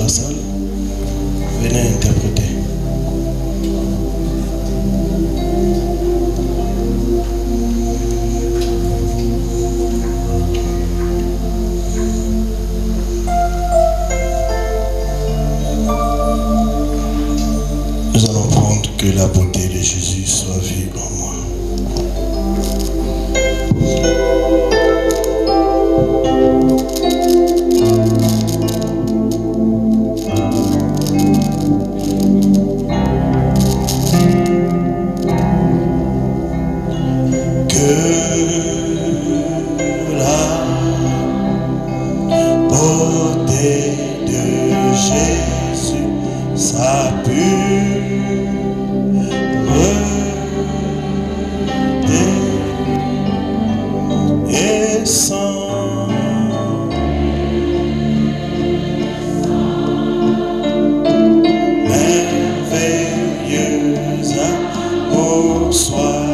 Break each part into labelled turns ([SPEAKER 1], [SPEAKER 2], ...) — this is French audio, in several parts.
[SPEAKER 1] la salle. Venez interpréter. Nous allons prendre que la beauté de Jésus soit vue en moi. La beauté de Jésus, que la beauté de Jésus, sa pureté et son merveilleux amour soit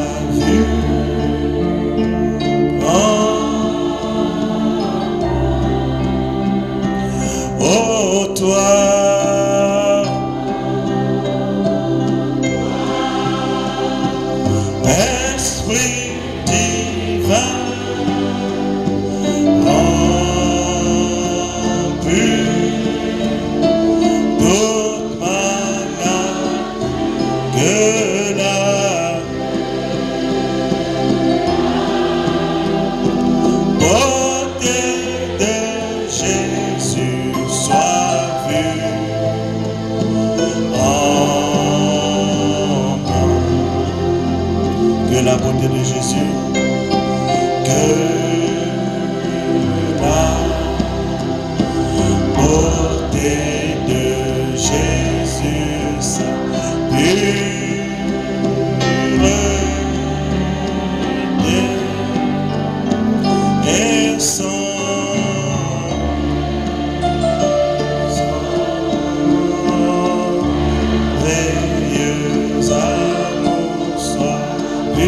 [SPEAKER 1] vu.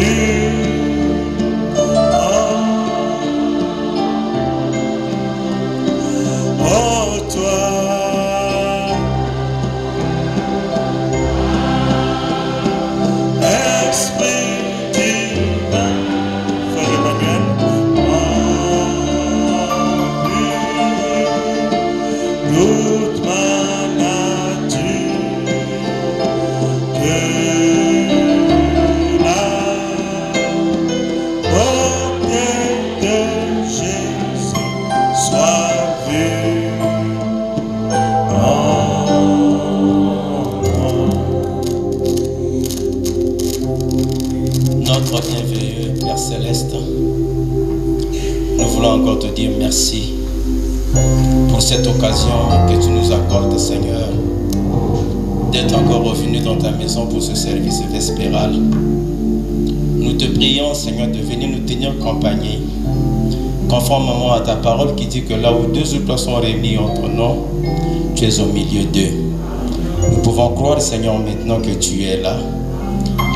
[SPEAKER 1] Oh, toi, Esprit divin, Frère Emmanuel, toute ma nature, que la beauté de Jésus soit vue en moi.
[SPEAKER 2] Notre bienveilleux Père Céleste, nous voulons encore te dire merci pour cette occasion que tu nous accordes, Seigneur, d'être encore revenu dans ta maison pour ce service vespéral. Nous te prions, Seigneur, de venir nous tenir compagnie, conformément à ta parole qui dit que là où deux ou trois sont réunis en ton nom, tu es au milieu d'eux. Nous pouvons croire, Seigneur, maintenant que tu es là.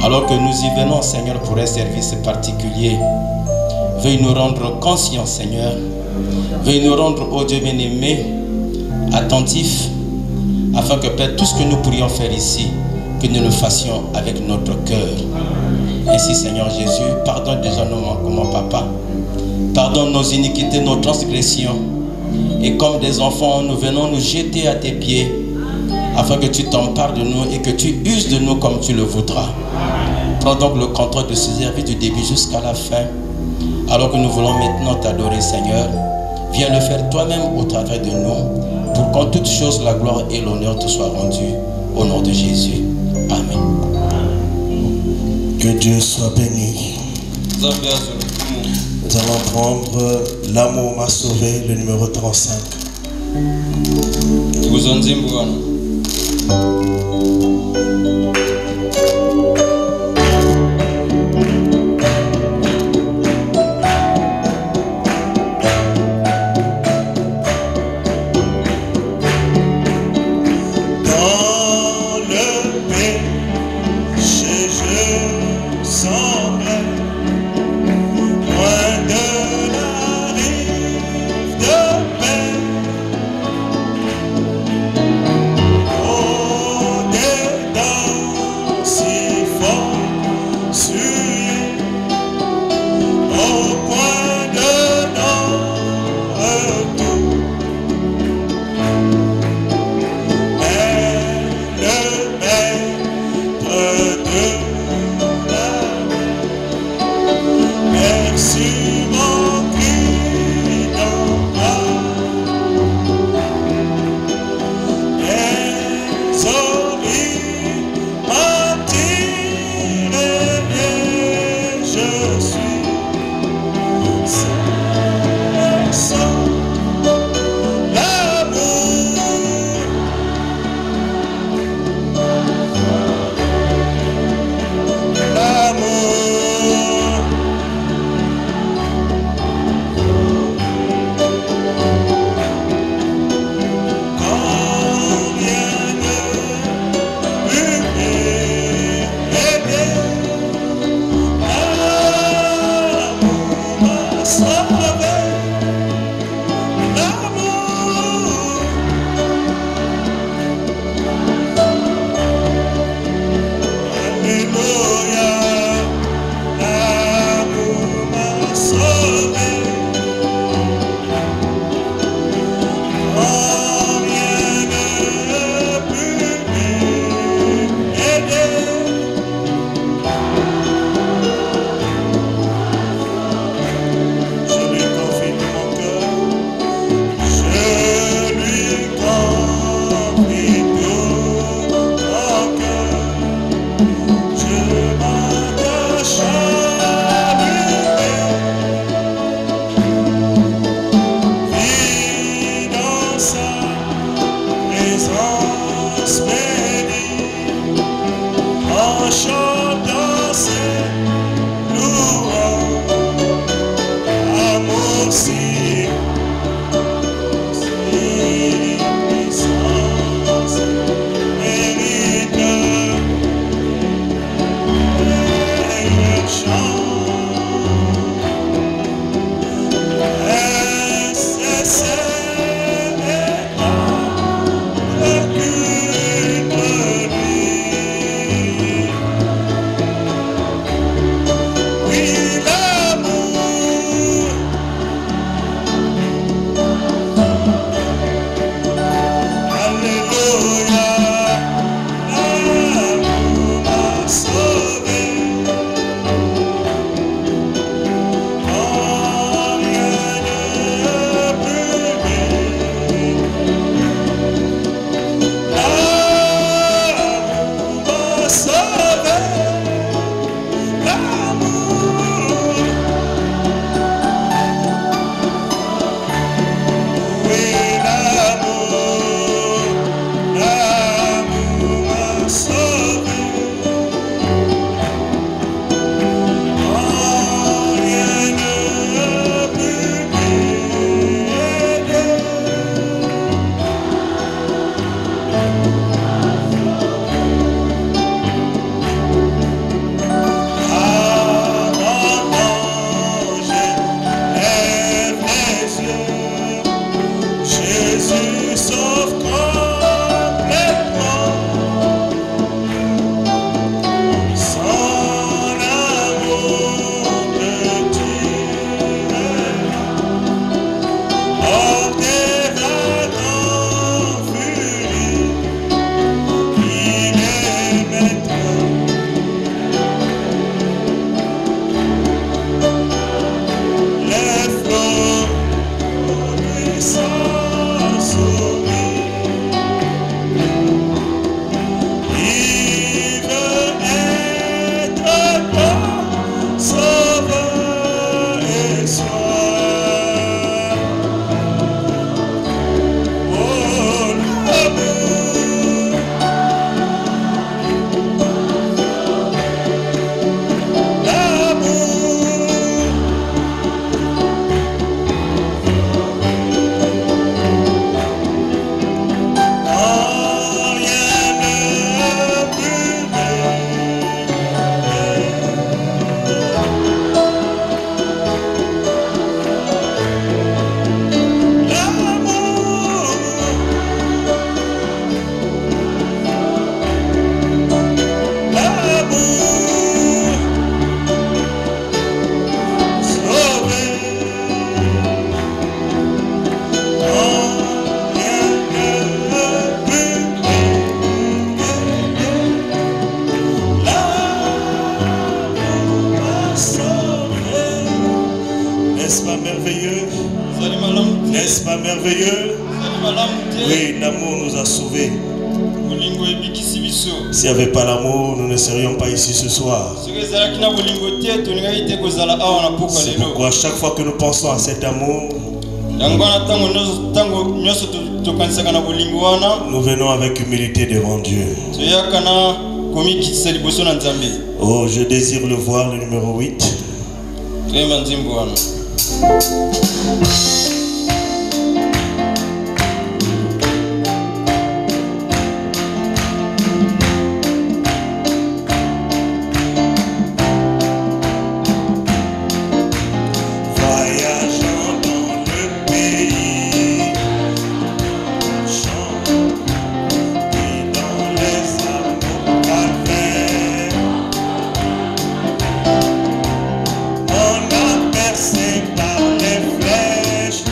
[SPEAKER 2] Alors que nous y venons, Seigneur, pour un service particulier, veuille nous rendre conscients, Seigneur. Veuille nous rendre, ô Dieu bien-aimé, attentifs, afin que, Père, tout ce que nous pourrions faire ici, que nous le fassions avec notre cœur. Ainsi, Seigneur Jésus, pardonne déjà nos manquements, Papa. Pardonne nos iniquités, nos transgressions. Et comme des enfants, nous venons nous jeter à tes pieds, afin que tu t'empares de nous et que tu uses de nous comme tu le voudras. Prends donc le contrôle de ce service du début jusqu'à la fin. Alors que nous voulons maintenant t'adorer, Seigneur, viens le faire toi-même au travers de nous, pour qu'en toutes choses la gloire et l'honneur te soient rendus au nom de Jésus. Amen.
[SPEAKER 1] Que Dieu soit béni. Nous allons prendre L'amour m'a sauvé, le numéro 35. Désolé, m'attirer. N'est-ce pas merveilleux? Oui, l'amour nous a sauvés. S'il n'y avait pas l'amour, nous ne serions pas ici ce soir. C'est pourquoi chaque fois que nous pensons à cet amour, nous venons avec humilité devant Dieu. Oh, je désire le voir, le numéro 8. Par les flèches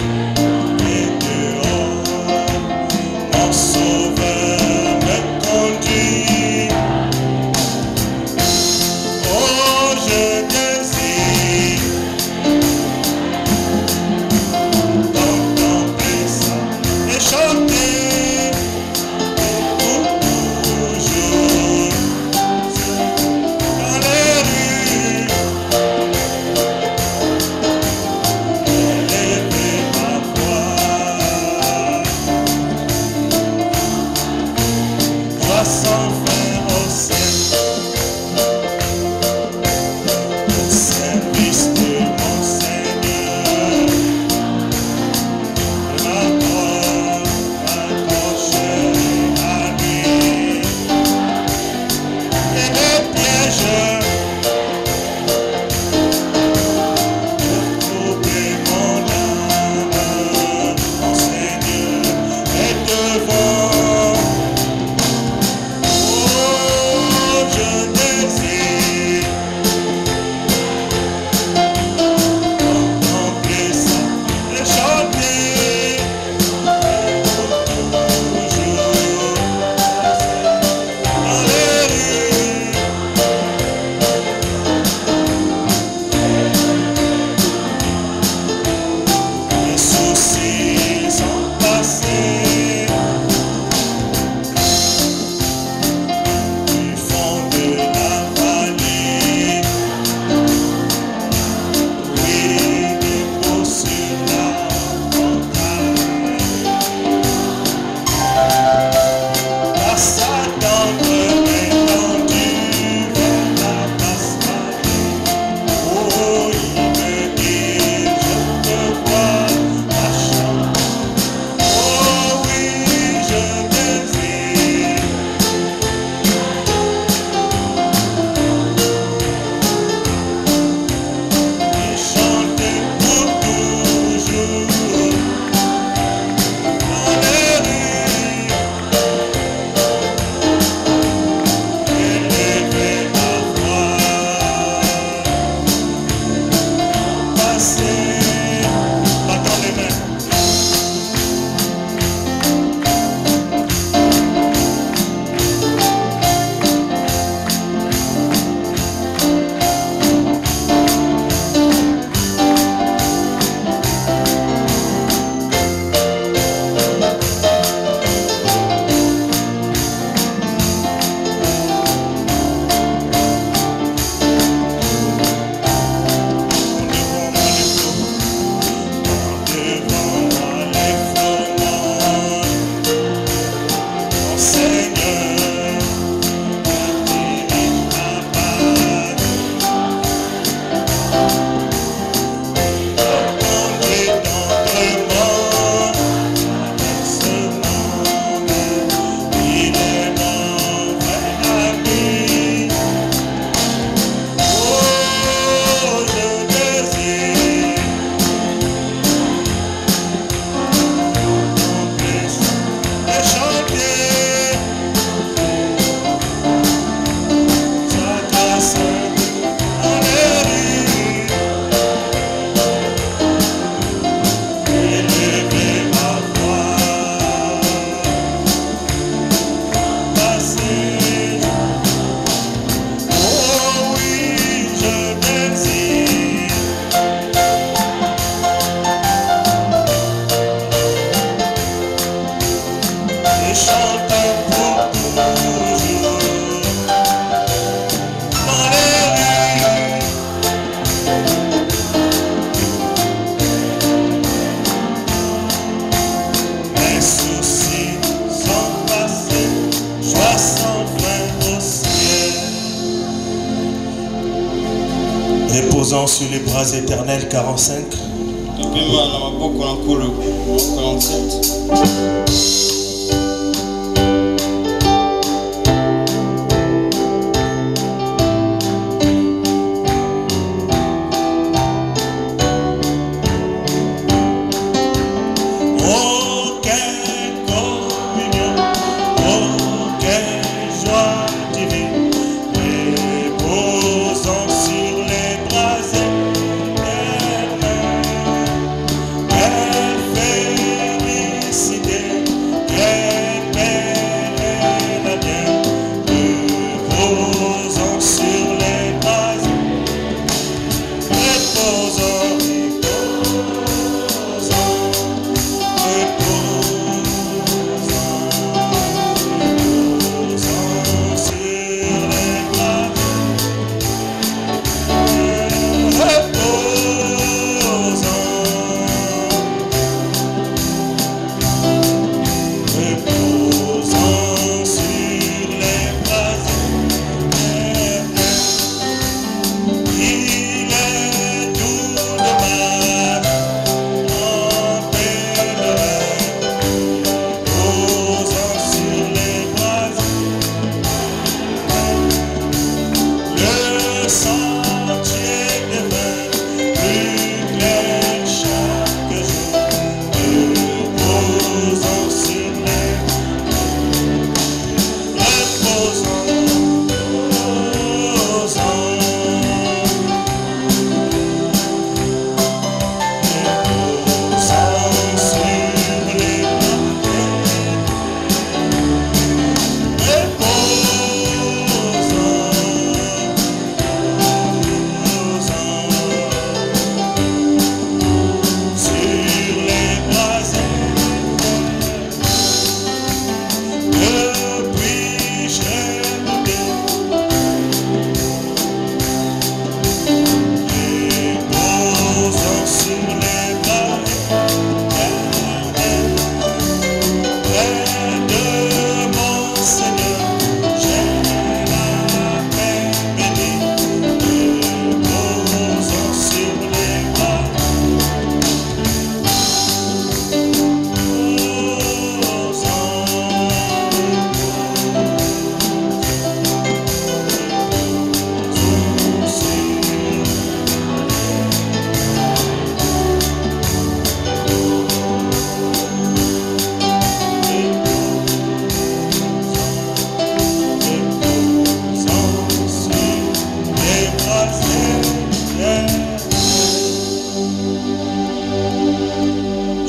[SPEAKER 1] Reposant sur les bras éternels, 45.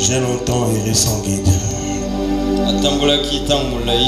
[SPEAKER 1] J'ai longtemps erré sans guide.
[SPEAKER 3] Mais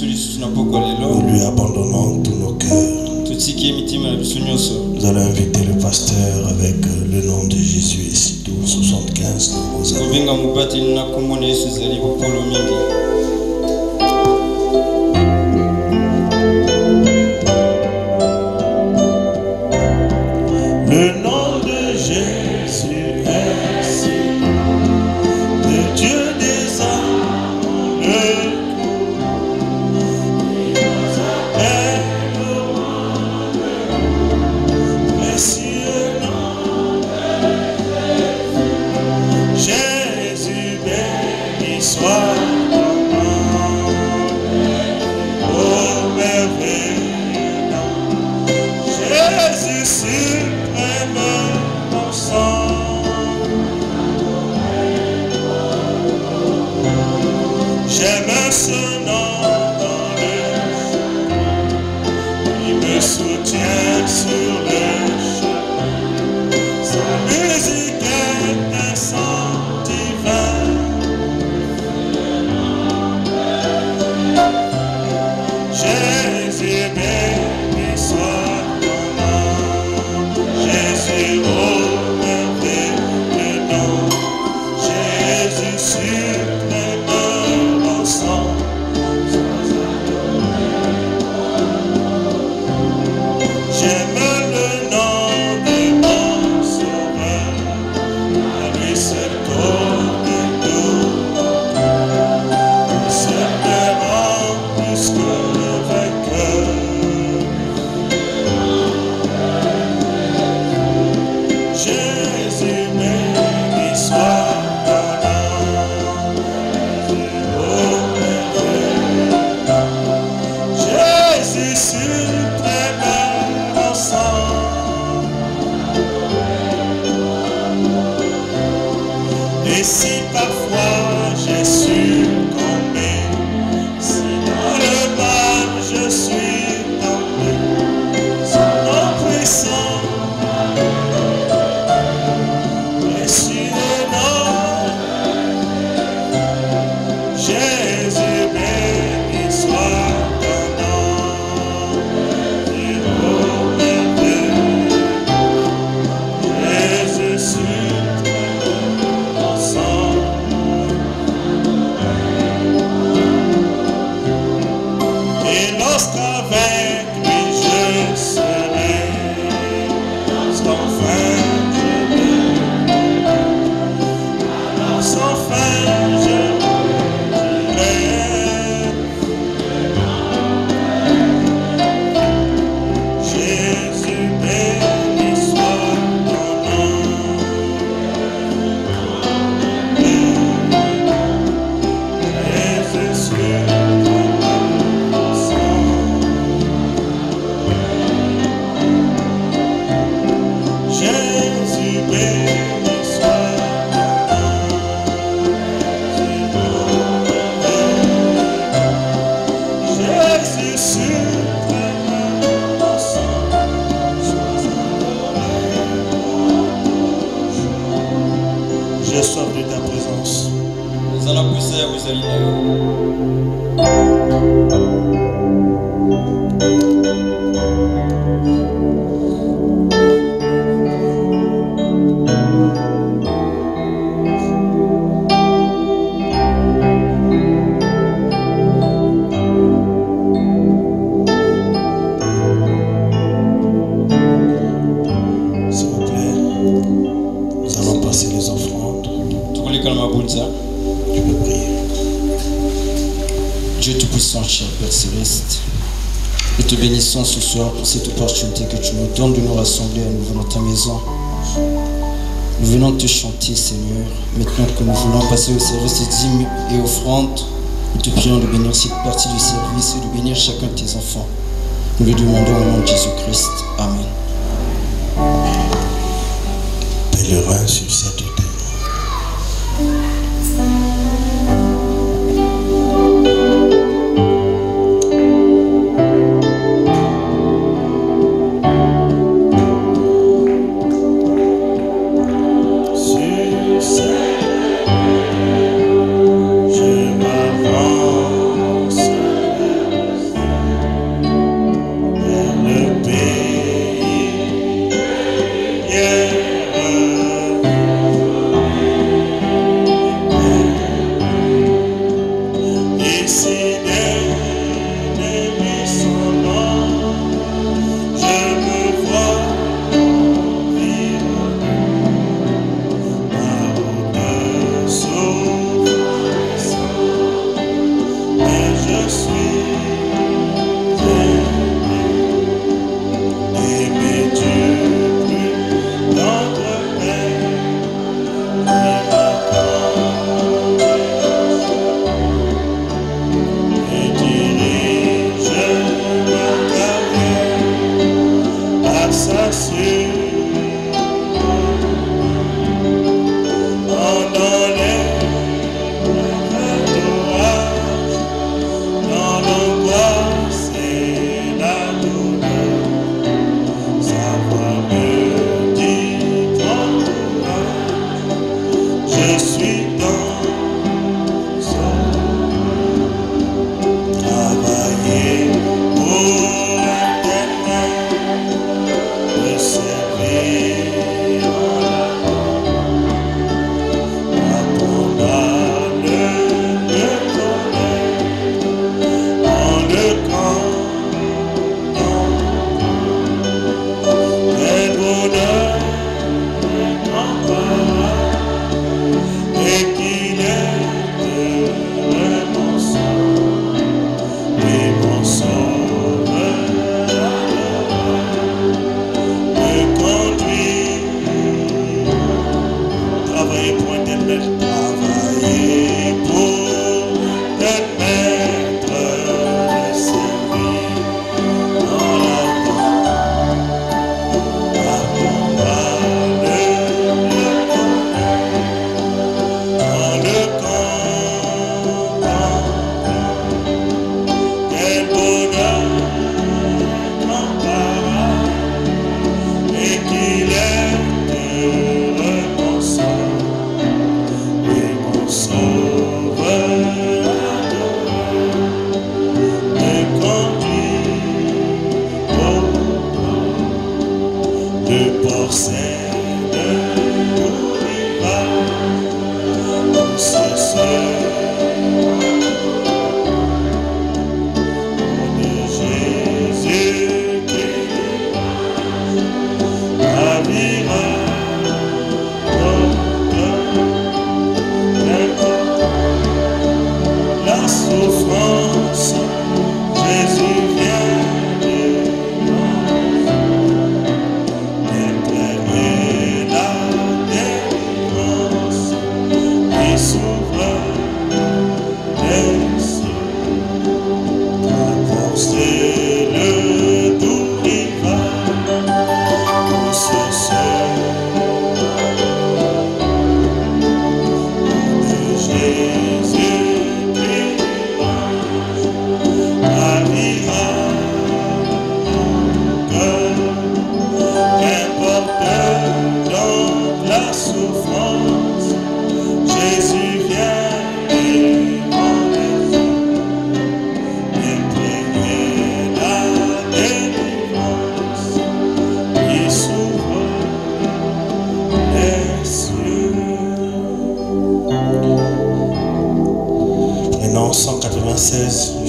[SPEAKER 1] Nous lui abandonnons tous nos cœurs. Nous allons inviter le pasteur avec le nom de Jésus et si tout 75 dans vos âmes. Le nom de Jésus est si de Dieu des âmes. Précieux nom Jésus, béni soit ton nom. Oh merveilleux nom Jésus suprême mon sang. J'aime ce nom dans le chemin, il me soutient sur le chemin. Sa musique est un son divin. Jésus, béni soit ton nom. Jésus, oh merveilleux nom. Jésus suprême mon sang. J'aime le nom de mon sauveur, à lui seul connaît tout. Il se me rend plus que le vainqueur. Jésus, béni soit ton nom. Oh merveilleux nom. Jésus suprême mon sang. Et si parfois j'ai succombé, si dans le mal je suis tombé, son nom puissant, précieux nom, Jésus, béni soit ton nom. Et oh merveilleux, Jésus suprême mon sang. Et lorsqu'avec lui je serai, lorsqu'enfin je verrai, alors sans fin je dirai, Jésus, béni soit ton nom. Jésus suprême mon sang. Jésus, béni soit ton nom. Jésus suprême mon sang. Sois adoré pour toujours. J'ai soif de ta présence. S'il vous plaît, nous allons passer les offrandes. Tu peux prier.
[SPEAKER 2] Dieu Tout-Puissant, cher Père Céleste, nous te bénissons ce soir pour cette opportunité que tu nous donnes de nous rassembler à nouveau dans ta maison. Nous venons te chanter, Seigneur. Maintenant que nous voulons passer au service des dîmes et offrandes, nous te prions de bénir cette partie du service et de bénir chacun de tes enfants. Nous le demandons au nom de Jésus-Christ. Amen.
[SPEAKER 1] Pèlerin sur cette terre. Je m'avance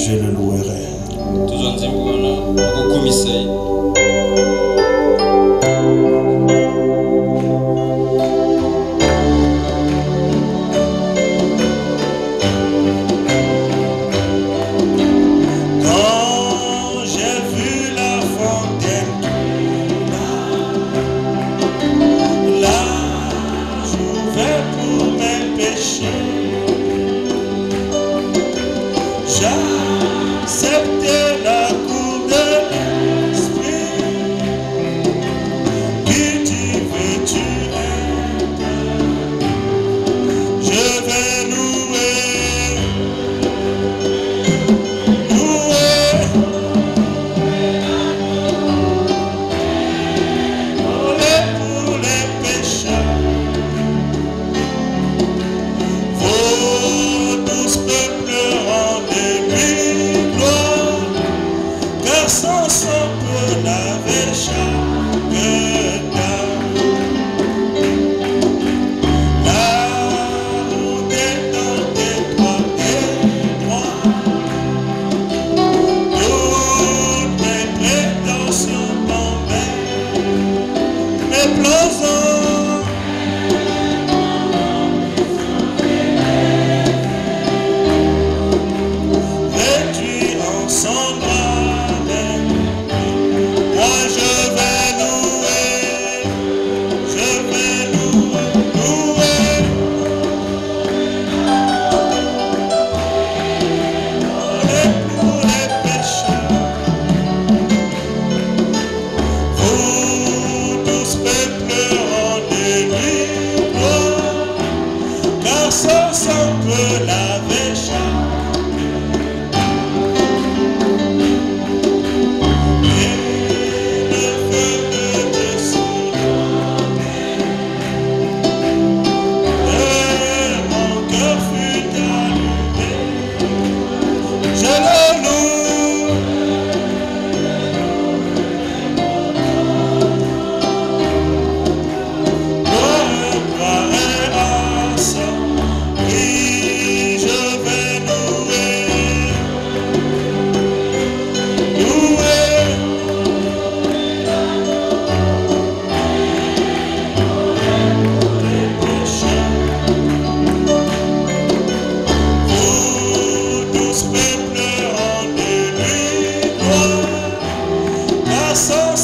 [SPEAKER 1] Je le louerai. Quand j'ai vu la fontaine là j'ouvrais pour mes péchés.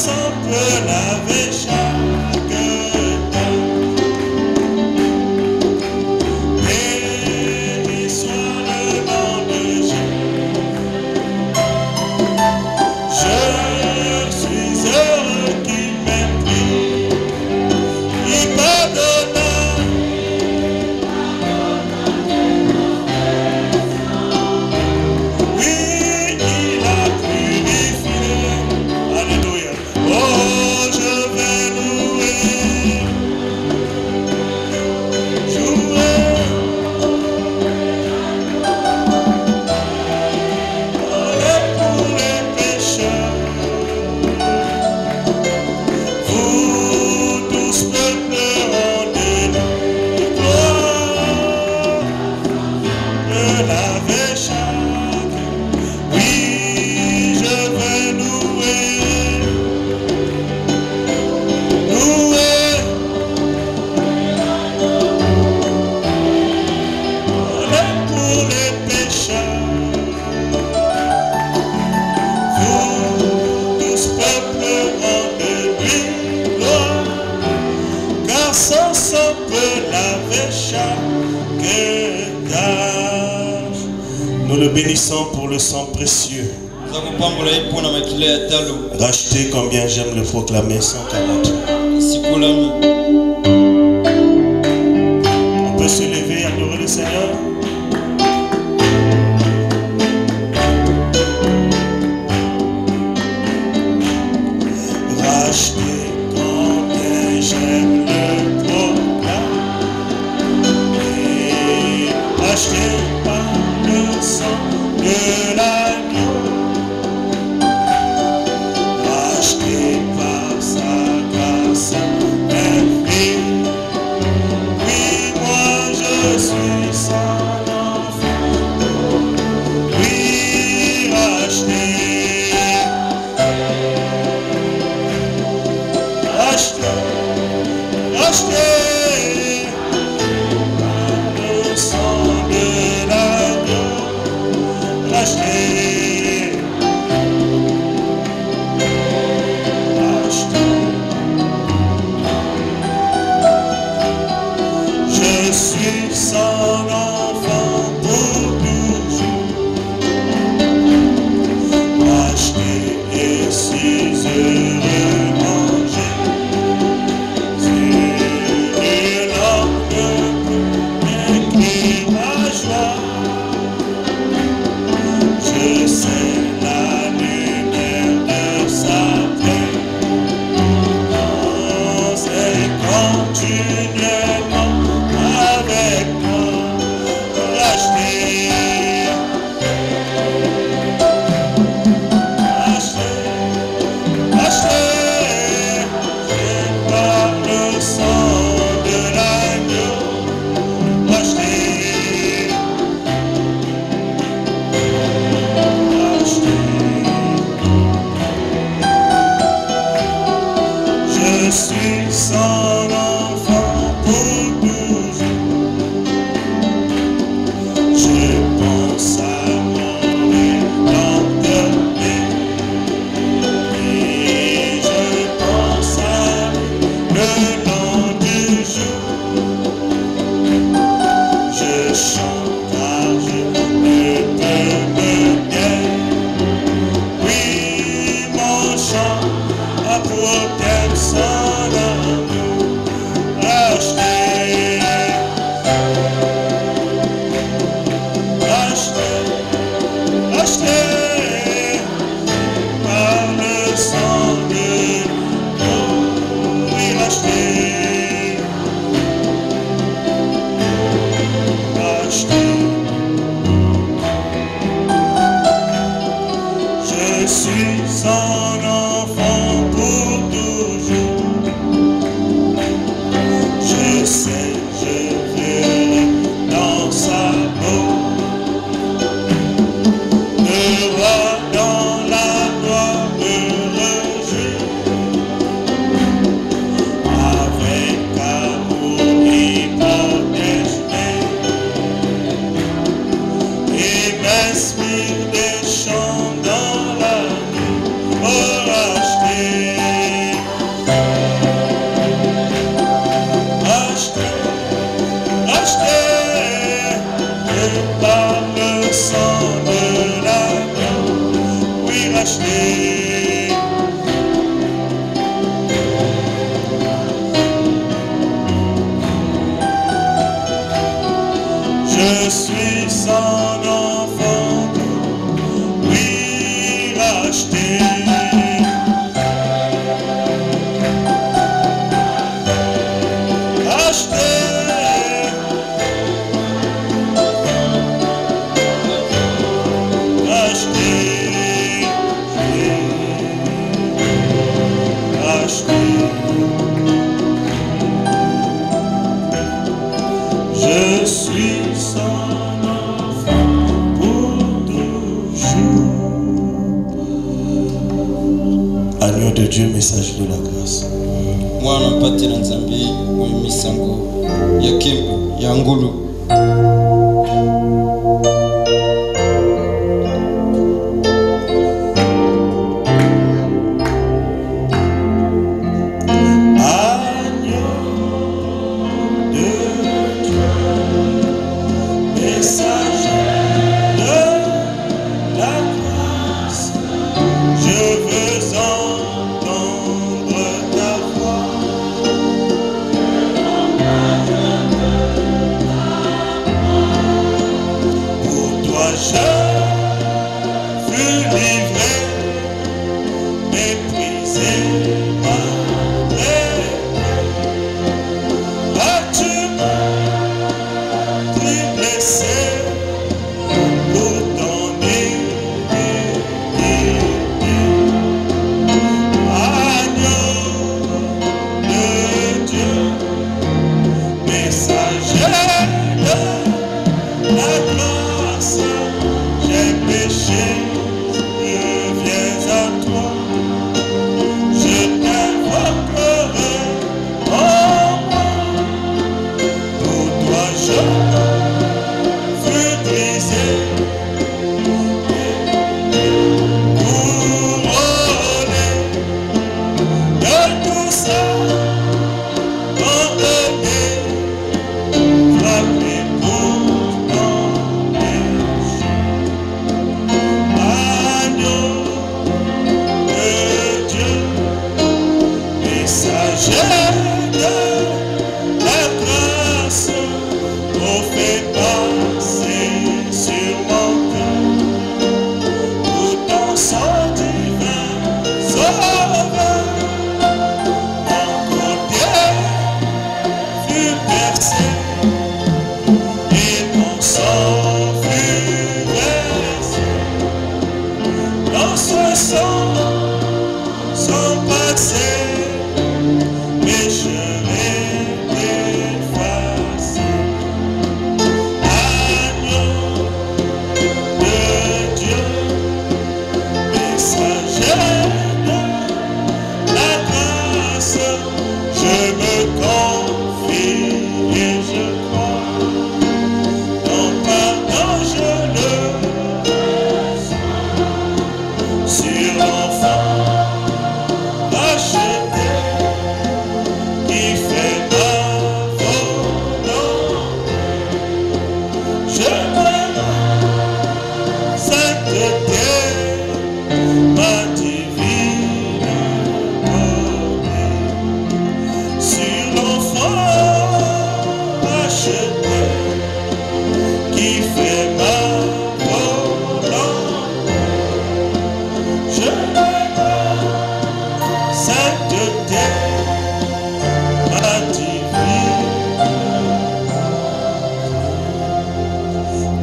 [SPEAKER 1] sang peut laver chaque temps. Béni soit le nom de Jésus. Je suis heureux qu'il m'ait pris. Il pardonna. Oui, il a purifié. Alléluia. Oh, je vais louer, jouer. Allez pour les pécheurs. Vous tous peuples, rendez-nous gloire. Que laver chaque. Oui, je vais louer, louer. Allez pour les pécheurs. Vous tous peuples, rendez-lui gloire. Car son sang peut laver chaque tâche. Nous le bénissons pour le sang précieux. Racheté, combien j'aime le proclamer, 140. On peut se lever et adorer le Seigneur. Racheté, combien j'aime le proclamer. Racheté par le sang de l'agneau. Racheté par sa grâce infinie. Oui, moi je suis son enfant. Oui, racheté, racheté, racheté par le sang de l'agneau. Racheté, racheté. Je suis son enfant pour toujours. Racheté et si heureux en Jésus. Et l'homme ne peut écrire ma joie. Je sais la lumière de sa présence est continuellement avec moi. Racheté, racheté, racheté par le sang de l'agneau. Racheté, racheté. Je suis son enfant pour toujours. Je pense à mourir l'enterrer. Et je pense à le long du jour. Je chante car je ne peux me taire. Oui, mon chant a pour thème son amour. Racheté, racheté, racheté par le sang de l'eau. Oui, racheté, racheté. Je suis son enfant pour toujours. racheté. Je suis son enfant pour toujours. Agneau de Dieu, message de la grâce.
[SPEAKER 2] Mwana mpatira nzambi w'imisango ya ngulu.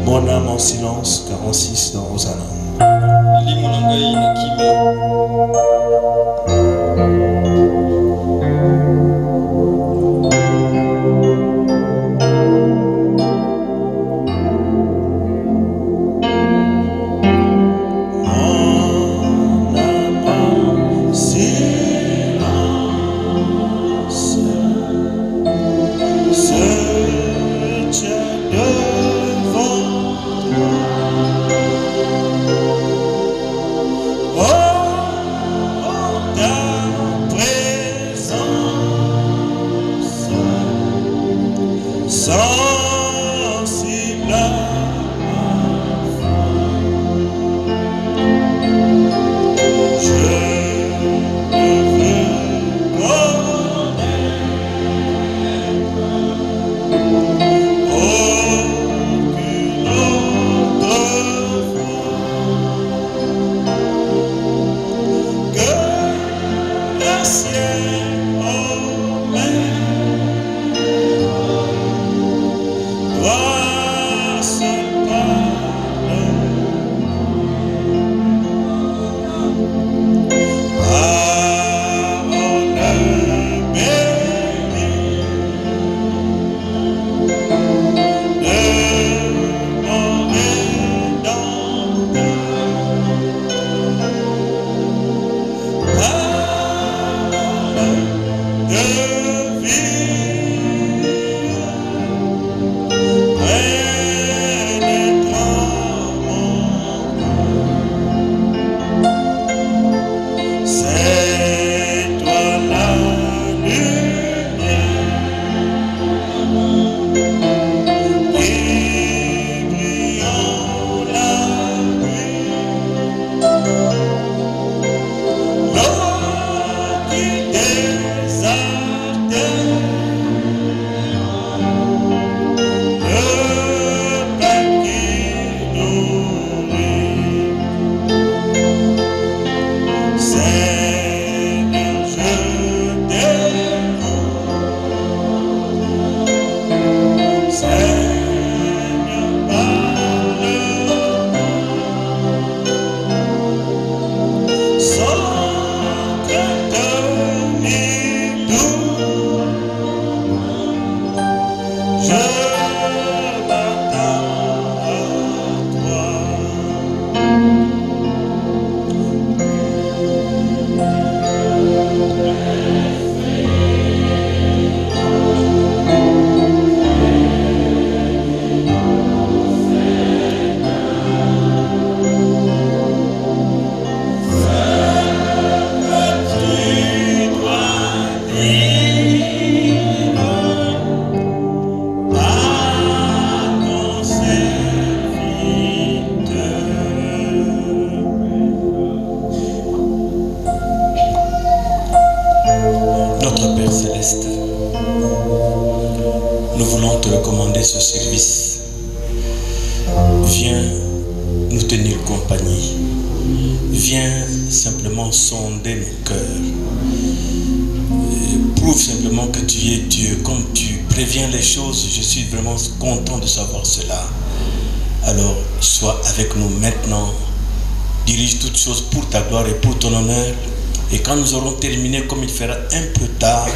[SPEAKER 1] Mon âme en silence, 46 dans Rosanna. Nous voulons te recommander ce service. Viens nous tenir compagnie. Viens simplement sonder nos cœurs. Prouve simplement que tu es Dieu. Comme tu préviens les choses, je suis vraiment content de savoir cela. Alors, sois avec nous maintenant. Dirige toutes choses pour ta gloire et pour ton honneur. Et quand nous aurons terminé, comme il fera un peu tard,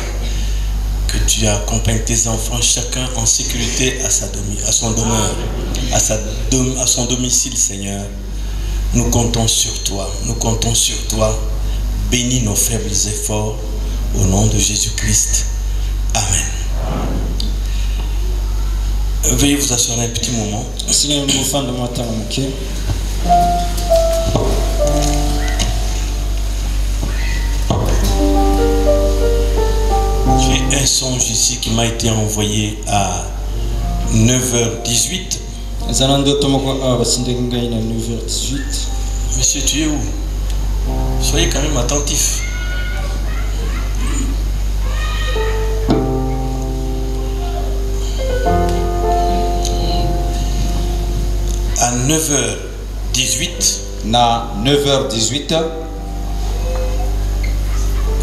[SPEAKER 1] que tu accompagnes tes enfants, chacun en sécurité à son demeure, à son domicile, Seigneur. Nous comptons sur toi. Nous comptons sur toi. Bénis nos faibles efforts. Au nom de Jésus-Christ. Amen. Veuillez vous asseoir un petit moment. J'ai un songe ici qui m'a été envoyé à 9h18. Monsieur, tu es où? Soyez quand même attentif. À 9h18.
[SPEAKER 2] Na 9h18.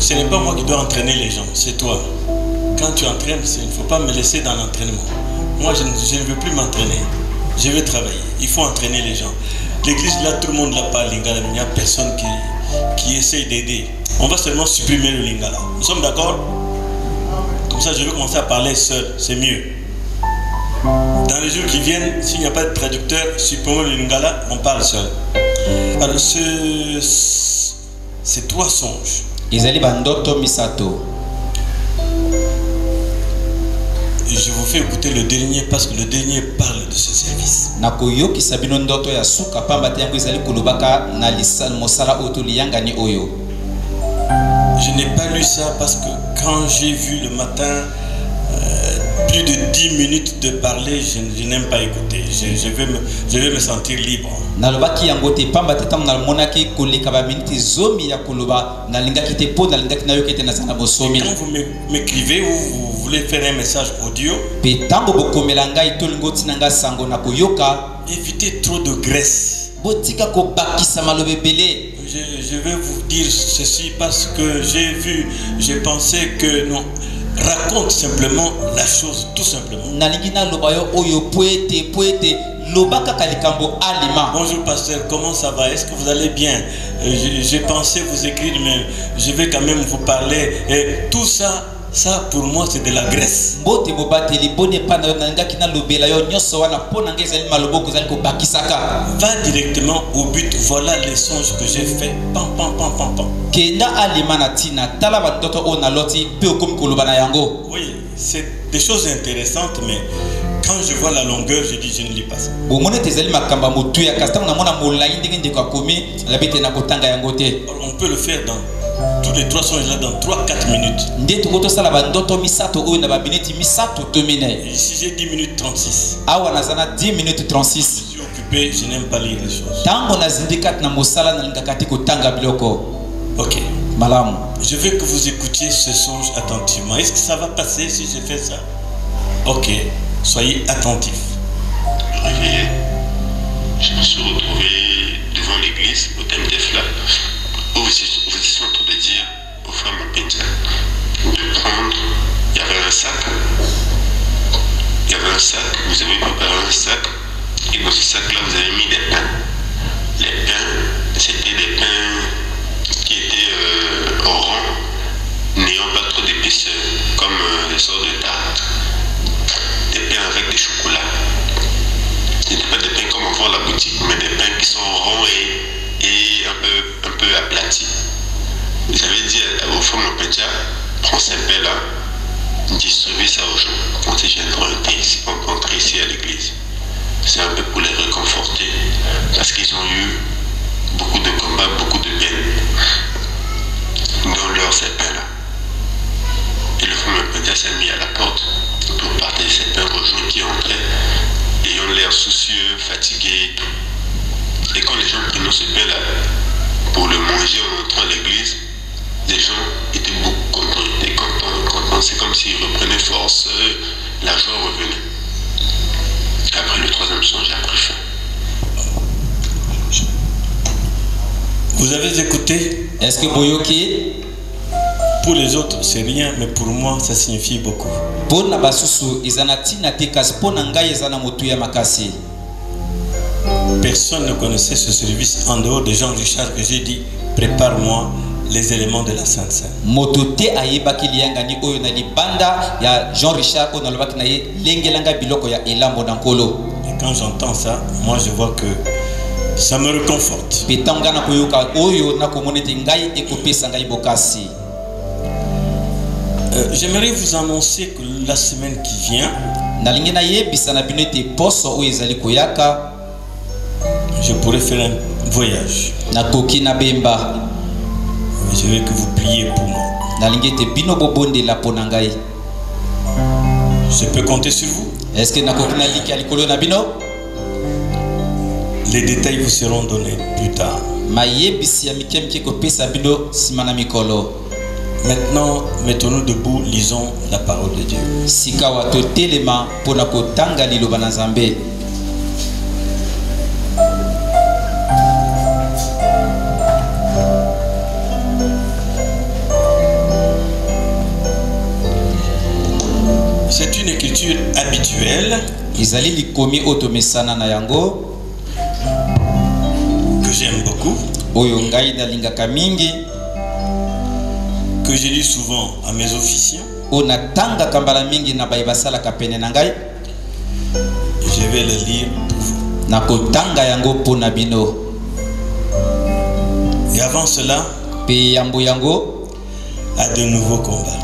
[SPEAKER 1] Ce n'est pas moi qui dois entraîner les gens, c'est toi. Quand tu entraînes, il ne faut pas me laisser dans l'entraînement. Moi, je ne veux plus m'entraîner. Je vais travailler. Il faut entraîner les gens. L'église, là, tout le monde l'a pas, Lingala. Il n'y a personne qui essaye d'aider. On va seulement supprimer le Lingala. Nous sommes d'accord? Comme ça, je vais commencer à parler seul. C'est mieux. Dans les jours qui viennent, s'il n'y a pas de traducteur, supprimons le Lingala, on parle seul. Alors, c'est trois songes.
[SPEAKER 2] Izali bandoto misato.
[SPEAKER 1] Je vous fais écouter le dernier parce que le dernier parle de ce service.
[SPEAKER 2] Nakoyoki sabino ndoto ya suka pamba yango izali kulubaka na lisal mosala otoliyanga ni oyo.
[SPEAKER 1] Je n'ai pas lu ça parce que quand j'ai vu le matin plus de 10 minutes de parler, je n'aime pas écouter. Je vais me sentir libre.
[SPEAKER 2] Nalobaki yango te pamba te tam na monaki koleka ba minute zomi ya koloba na lingaki te po na lingaki na yokete na sana bosomi.
[SPEAKER 1] Quand vous m'écrivez ou vous voulez faire un message audio,
[SPEAKER 2] pe tango bokomela ngai to lingoti nanga sango na koyoka,
[SPEAKER 1] évitez trop de graisse.
[SPEAKER 2] Botika ko bakisa malobe belé.
[SPEAKER 1] Je vais vous dire ceci parce que j'ai pensé que non. Raconte simplement la chose, tout simplement. Bonjour pasteur, comment ça va? Est-ce que vous allez bien? J'ai pensé vous écrire, mais je vais quand même vous parler. Et tout ça, pour moi c'est de la graisse. Va directement au but. Voilà les songes que j'ai fait. Pam, pam, pam, pam, pam. Oui, c'est des choses intéressantes, mais quand je vois la longueur, je dis je ne lis pas ça. On peut le faire dans tous les trois songes là dans 3-4 minutes. Ici j'ai 10 minutes 36. Je suis occupé, je n'aime pas lire les choses. Ok.
[SPEAKER 2] Malam.
[SPEAKER 1] Je veux que vous écoutiez ce songe attentivement. Est-ce que ça va passer si je fais ça? Ok, soyez attentifs.
[SPEAKER 3] Réveillé, je me suis retrouvé devant l'église, au thème des fleurs, où vous étiez en train de dire aux femmes au Pédia de prendre, il y avait un sac, vous avez préparé un sac, et dans ce sac-là, vous avez mis des pains. Les pains, c'était des pains qui étaient ronds, n'ayant pas trop d'épaisseur, comme des sortes de tartes, des pains avec des chocolats. Ce n'étaient pas des pains comme on voit à la boutique, mais des pains qui sont ronds et un peu aplatis. Vous avez dit aux femmes au Pédia, prends ces pains-là, distribuez ça aux gens. Quand ils viendront entrer ici à l'église. C'est un peu pour les réconforter, parce qu'ils ont eu beaucoup de combats, beaucoup de peine dans leur ces pains-là. Et le femme au Pédia s'est mis à la porte pour partager ces pains aux gens qui entraient, ayant l'air soucieux, fatigués et tout. Et quand les gens prenaient ce pain-là pour le manger en entrant à l'église, les gens étaient beaucoup contents, étaient contents. C'est comme s'ils reprenaient force, la joie revenait. Après le troisième songe, j'ai pris fin.
[SPEAKER 1] Vous avez écouté?
[SPEAKER 2] Est-ce que Boyoki?
[SPEAKER 1] Pour les autres, c'est rien, mais pour moi, ça signifie beaucoup.
[SPEAKER 2] Pona basusu izanati na tekas pona ngai ezana motu ya makasi.
[SPEAKER 1] Personne ne connaissait ce service en dehors de Jean Richard que j'ai dit, prépare-moi les éléments de la Sainte Seine.
[SPEAKER 2] Motote ayebaki liangani oyo na libanda ya Jean Richard oyo na lobaki na ye lengelanga biloko ya elambo nankolo.
[SPEAKER 1] Et quand j'entends ça, moi je vois que ça me réconforte.
[SPEAKER 2] Petanga na koyoka oyo na komonete ngai ekopesa ngai bokasi.
[SPEAKER 1] J'aimerais vous annoncer que la semaine qui vient, je pourrais faire un voyage. Je veux que vous priez pour moi. Je peux compter sur vous. Les détails vous seront donnés plus tard. Maintenant, mettons-nous debout, lisons la parole de Dieu. C'est une écriture habituelle que j'aime beaucoup, que je lis souvent à mes officiants. Je vais le lire pour vous. Et avant cela, à de nouveaux combats.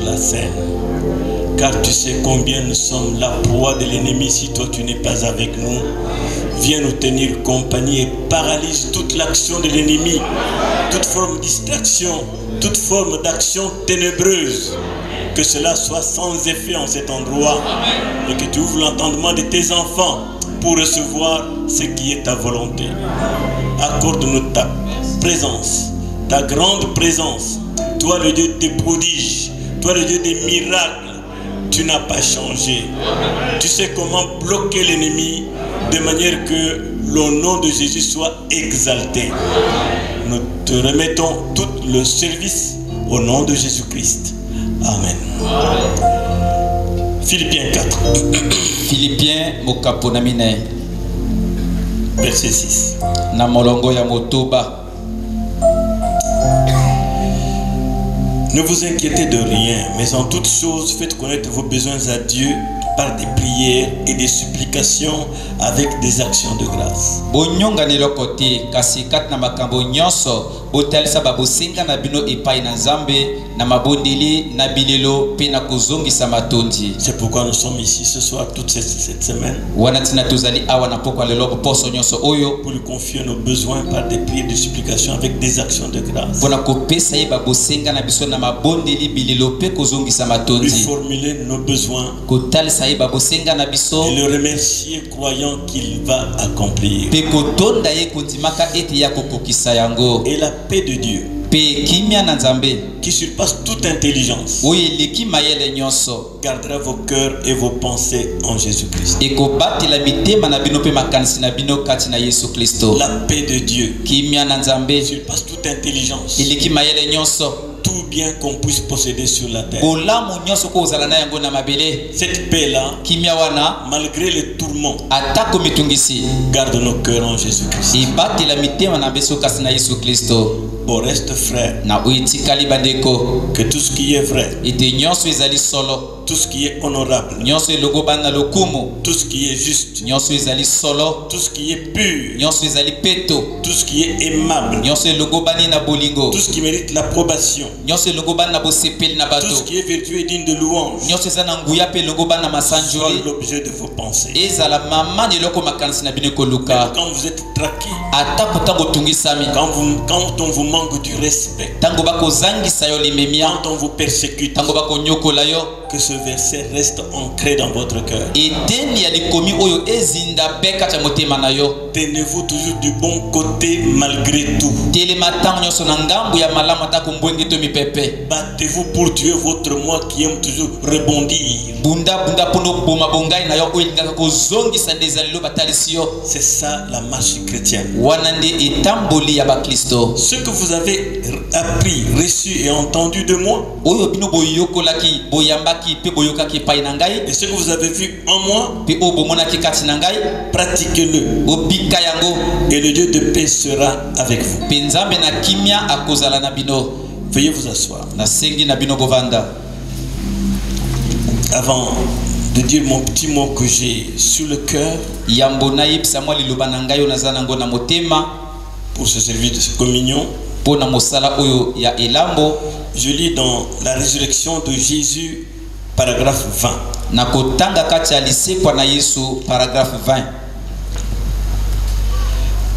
[SPEAKER 1] la scène. Car tu sais combien nous sommes la proie de l'ennemi si toi tu n'es pas avec nous. Viens nous tenir compagnie et paralyse toute l'action de l'ennemi, toute forme de distraction, toute forme d'action ténébreuse. Que cela soit sans effet en cet endroit et que tu ouvres l'entendement de tes enfants pour recevoir ce qui est ta volonté. Accorde-nous ta présence, ta grande présence. Toi le Dieu des prodiges, toi le Dieu des miracles. Tu n'as pas changé. Tu sais comment bloquer l'ennemi de manière que le nom de Jésus soit exalté. Nous te remettons tout le service au nom de Jésus-Christ. Amen. Philippiens 4.
[SPEAKER 2] Philippiens mokaponamine.
[SPEAKER 1] Verset 6.
[SPEAKER 2] Na molongo ya motoba.
[SPEAKER 1] Ne vous inquiétez de rien, mais en toutes choses, faites connaître vos besoins à Dieu par des prières et des supplications avec des actions de grâce.
[SPEAKER 2] Bonyonga ni lokote kasi kat na makambo nyonso botalisa babosenga na bino epai na Nzambe na mabondeli na bilelo pe na kozongisa matondi.
[SPEAKER 1] C'est pourquoi nous sommes ici ce soir toute cette semaine.
[SPEAKER 2] Wanatina tozali awa na pokwa lelo poso nyonso oyo
[SPEAKER 1] pour lui confier nos besoins par des prières, des supplications avec des actions de grâce.
[SPEAKER 2] Bona kopesa ye babosenga na biso na mabondeli bilelo pe kozongisa matondi.
[SPEAKER 1] Lui formuler nos besoins.
[SPEAKER 2] Kotalisa ye babosenga na biso
[SPEAKER 1] et le remercier croyant qu'il va accomplir.
[SPEAKER 2] Pe kotonda ye kondimaka ete ya kokokisa yango.
[SPEAKER 1] Et la paix de Dieu
[SPEAKER 2] qui
[SPEAKER 1] surpasse toute intelligence gardera vos cœurs et vos pensées en Jésus-Christ. La paix de Dieu surpasse toute intelligence, tout bien qu'on puisse posséder sur la terre. Cette paix-là, malgré les tourments, garde nos cœurs en Jésus-Christ. Au reste, frère, que tout ce qui est vrai, tout ce qui est honorable, tout ce qui est juste, tout ce qui est pur, tout ce qui est aimable, tout ce qui mérite l'approbation, tout ce qui est vertueux et digne de louange, soit l'objet de vos pensées. Quand vous êtes traqué, quand on vous manque du respect, quand on vous persécute, que ce verset reste ancré dans votre cœur. Tenez-vous toujours du bon côté malgré tout. Battez-vous pour Dieu, votre moi qui aime toujours rebondir. C'est ça la marche chrétienne. Ce que vous avez appris, reçu et entendu de moi, et ce que vous avez vu en moi, pratiquez-le. Et le Dieu de paix sera avec vous. Veuillez vous asseoir. Avant de dire mon petit mot que j'ai sur le cœur pour ce service de communion, je lis dans la résurrection de Jésus, paragraphe 20.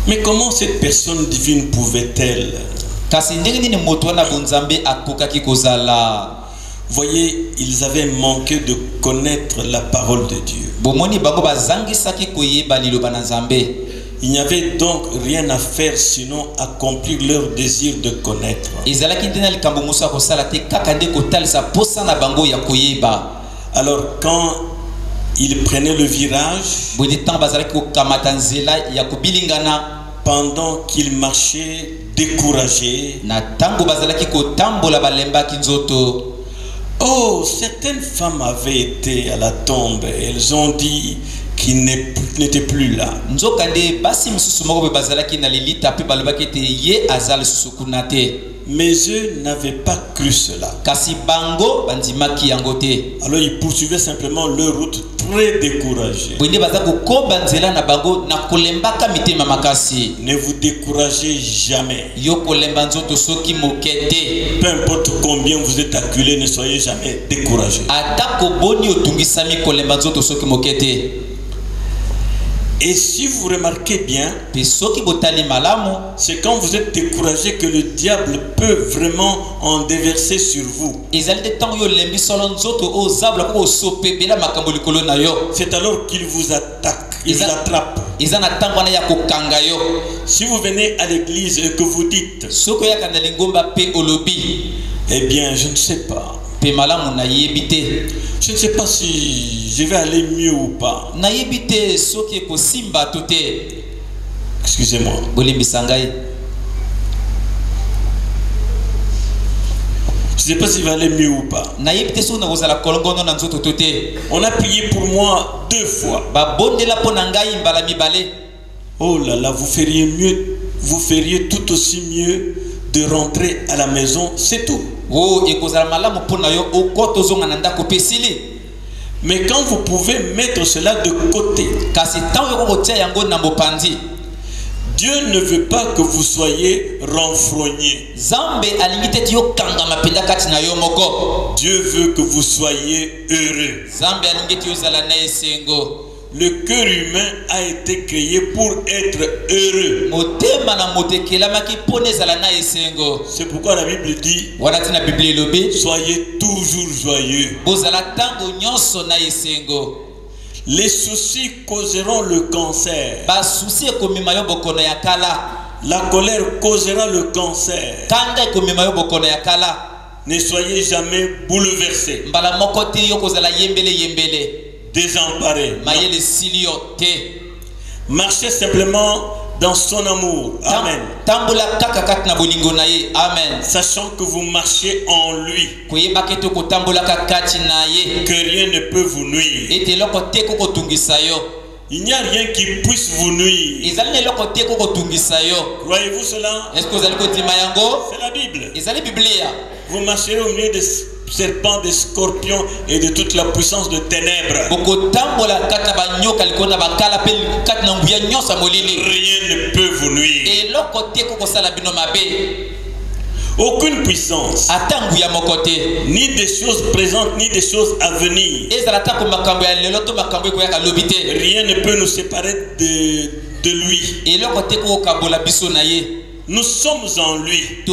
[SPEAKER 1] Mais comment cette personne divine pouvait-elle? Voyez, ils avaient manqué de connaître la parole de Dieu. Il n'y avait donc rien à faire sinon accomplir leur désir de connaître. Alors quand ils prenaient le virage, pendant qu'ils marchaient découragés, oh, certaines femmes avaient été à la tombe et elles ont dit qu'il n'était plus là. mes yeux n'avaient pas cru cela.
[SPEAKER 2] Kasi bango bandimaki yango te.
[SPEAKER 1] Alors ils poursuivaient simplement leur route très découragés.
[SPEAKER 2] Bwende baza kokoba nzela na bango na kolembaka mitema makasi.
[SPEAKER 1] Ne vous découragez jamais.
[SPEAKER 2] Yo kolemba nzoto soki mokete.
[SPEAKER 1] Peu importe combien vous êtes acculé, ne soyez jamais découragés.
[SPEAKER 2] Atako boni otungisami kolemba nzoto soki mokete.
[SPEAKER 1] Et si vous remarquez bien, c'est quand vous êtes découragé que le diable peut vraiment en déverser sur vous. C'est alors qu'il vous attaque, il vous attrape. Si vous venez à l'église et que vous dites, eh bien, je ne sais pas. Je ne sais pas si je vais aller mieux ou pas. Excusez-moi. Je ne sais pas si je vais aller mieux ou pas. On a prié pour moi 2 fois. Oh là là, vous feriez tout aussi mieux de rentrer à la maison, c'est tout. Mais quand vous pouvez mettre cela de côté, Dieu ne veut pas que vous soyez renfrognés. Dieu veut que vous soyez heureux. Le cœur humain a été créé pour être heureux. C'est pourquoi la Bible dit, soyez toujours joyeux. Les soucis causeront le cancer. La colère causera le cancer. Ne soyez jamais bouleversés, désemparés. Marchez simplement dans son amour. Amen. Sachant que vous marchez en lui, que rien ne peut vous nuire. Il n'y a rien qui puisse vous nuire. Croyez-vous cela? C'est la Bible. Vous marcherez au milieu des serpents, des scorpions et de toute la puissance de ténèbres. Rien ne peut vous nuire. Aucune puissance, ni des choses présentes, ni des choses à venir. Rien ne peut nous séparer de lui. Nous sommes en lui.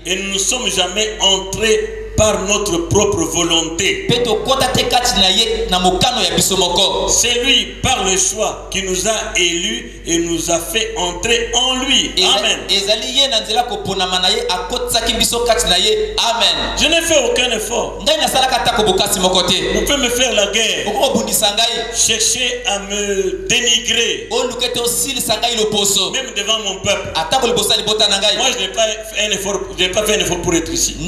[SPEAKER 1] Et nous ne sommes jamais entrés par notre propre volonté. C'est lui, par le choix, qui nous a élus et nous a fait entrer en lui. Amen. Je n'ai fait aucun effort. Vous pouvez me faire la guerre, chercher à me dénigrer, même devant mon peuple. Moi, je n'ai pas fait un effort pour être ici. Je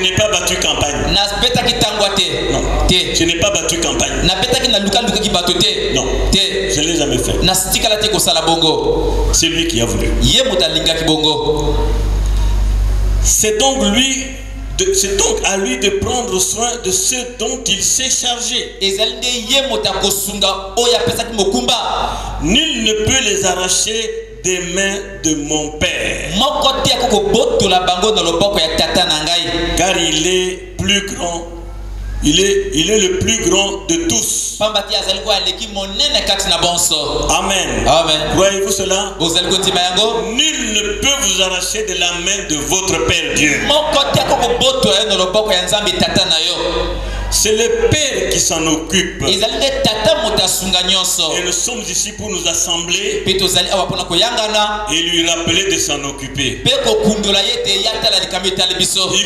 [SPEAKER 1] n'ai pas battu campagne. Non. Je n'ai pas battu campagne. Non. Je ne l'ai jamais fait. C'est lui qui a voulu. C'est donc à lui de prendre soin de ceux dont il s'est chargé. Nul ne peut les arracher des mains de mon Père. Car il est plus grand. Il est le plus grand de tous. Amen. Amen. Croyez-vous cela? Nul ne peut vous arracher de la main de votre Père Dieu. C'est le Père qui s'en occupe. Et nous sommes ici pour nous assembler et lui rappeler de s'en occuper. Il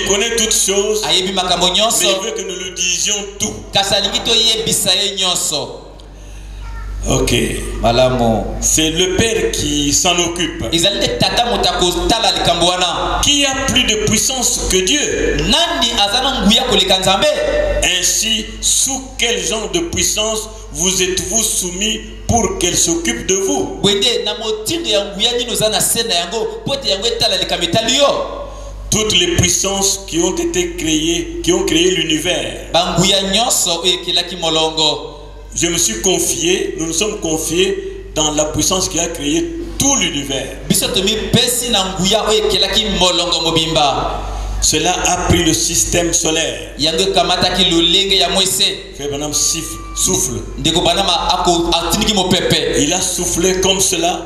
[SPEAKER 1] connaît toutes choses, mais il veut que nous lui disions tout. Ok. C'est le Père qui s'en occupe. Qui a plus de puissance que Dieu? Ainsi, sous quel genre de puissance vous êtes-vous soumis pour qu'elle s'occupe de vous? Toutes les puissances qui ont été créées, qui ont créé l'univers. Je me suis confié, nous nous sommes confiés dans la puissance qui a créé tout l'univers. Cela a pris le système solaire. Souffle. Il a soufflé comme cela.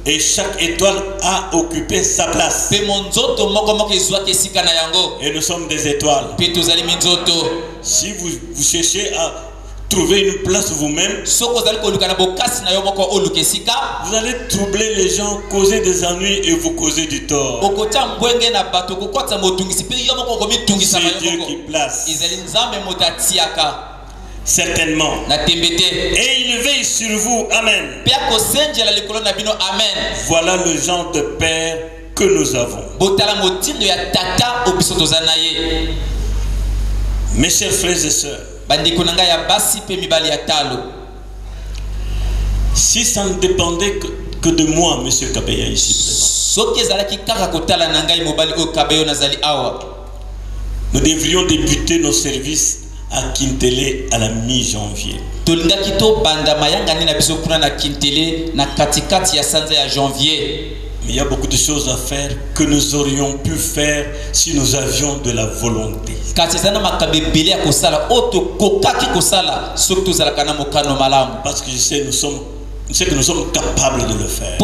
[SPEAKER 1] Et chaque étoile a occupé sa place. Et nous sommes des étoiles. Si vous cherchez à trouver une place vous-même, vous allez troubler les gens, causer des ennuis et vous causer du tort. C'est Dieu qui place. Certainement. Et il veille sur vous. Amen. Voilà le genre de Père que nous avons. Mes chers frères et sœurs, si ça ne dépendait que de moi, Monsieur Kabeya ici présent, nous devrions débuter nos services à Kintele à la mi-janvier. Mais il y a beaucoup de choses à faire que nous aurions pu faire si nous avions de la volonté. Parce que je sais que nous sommes capables de le faire.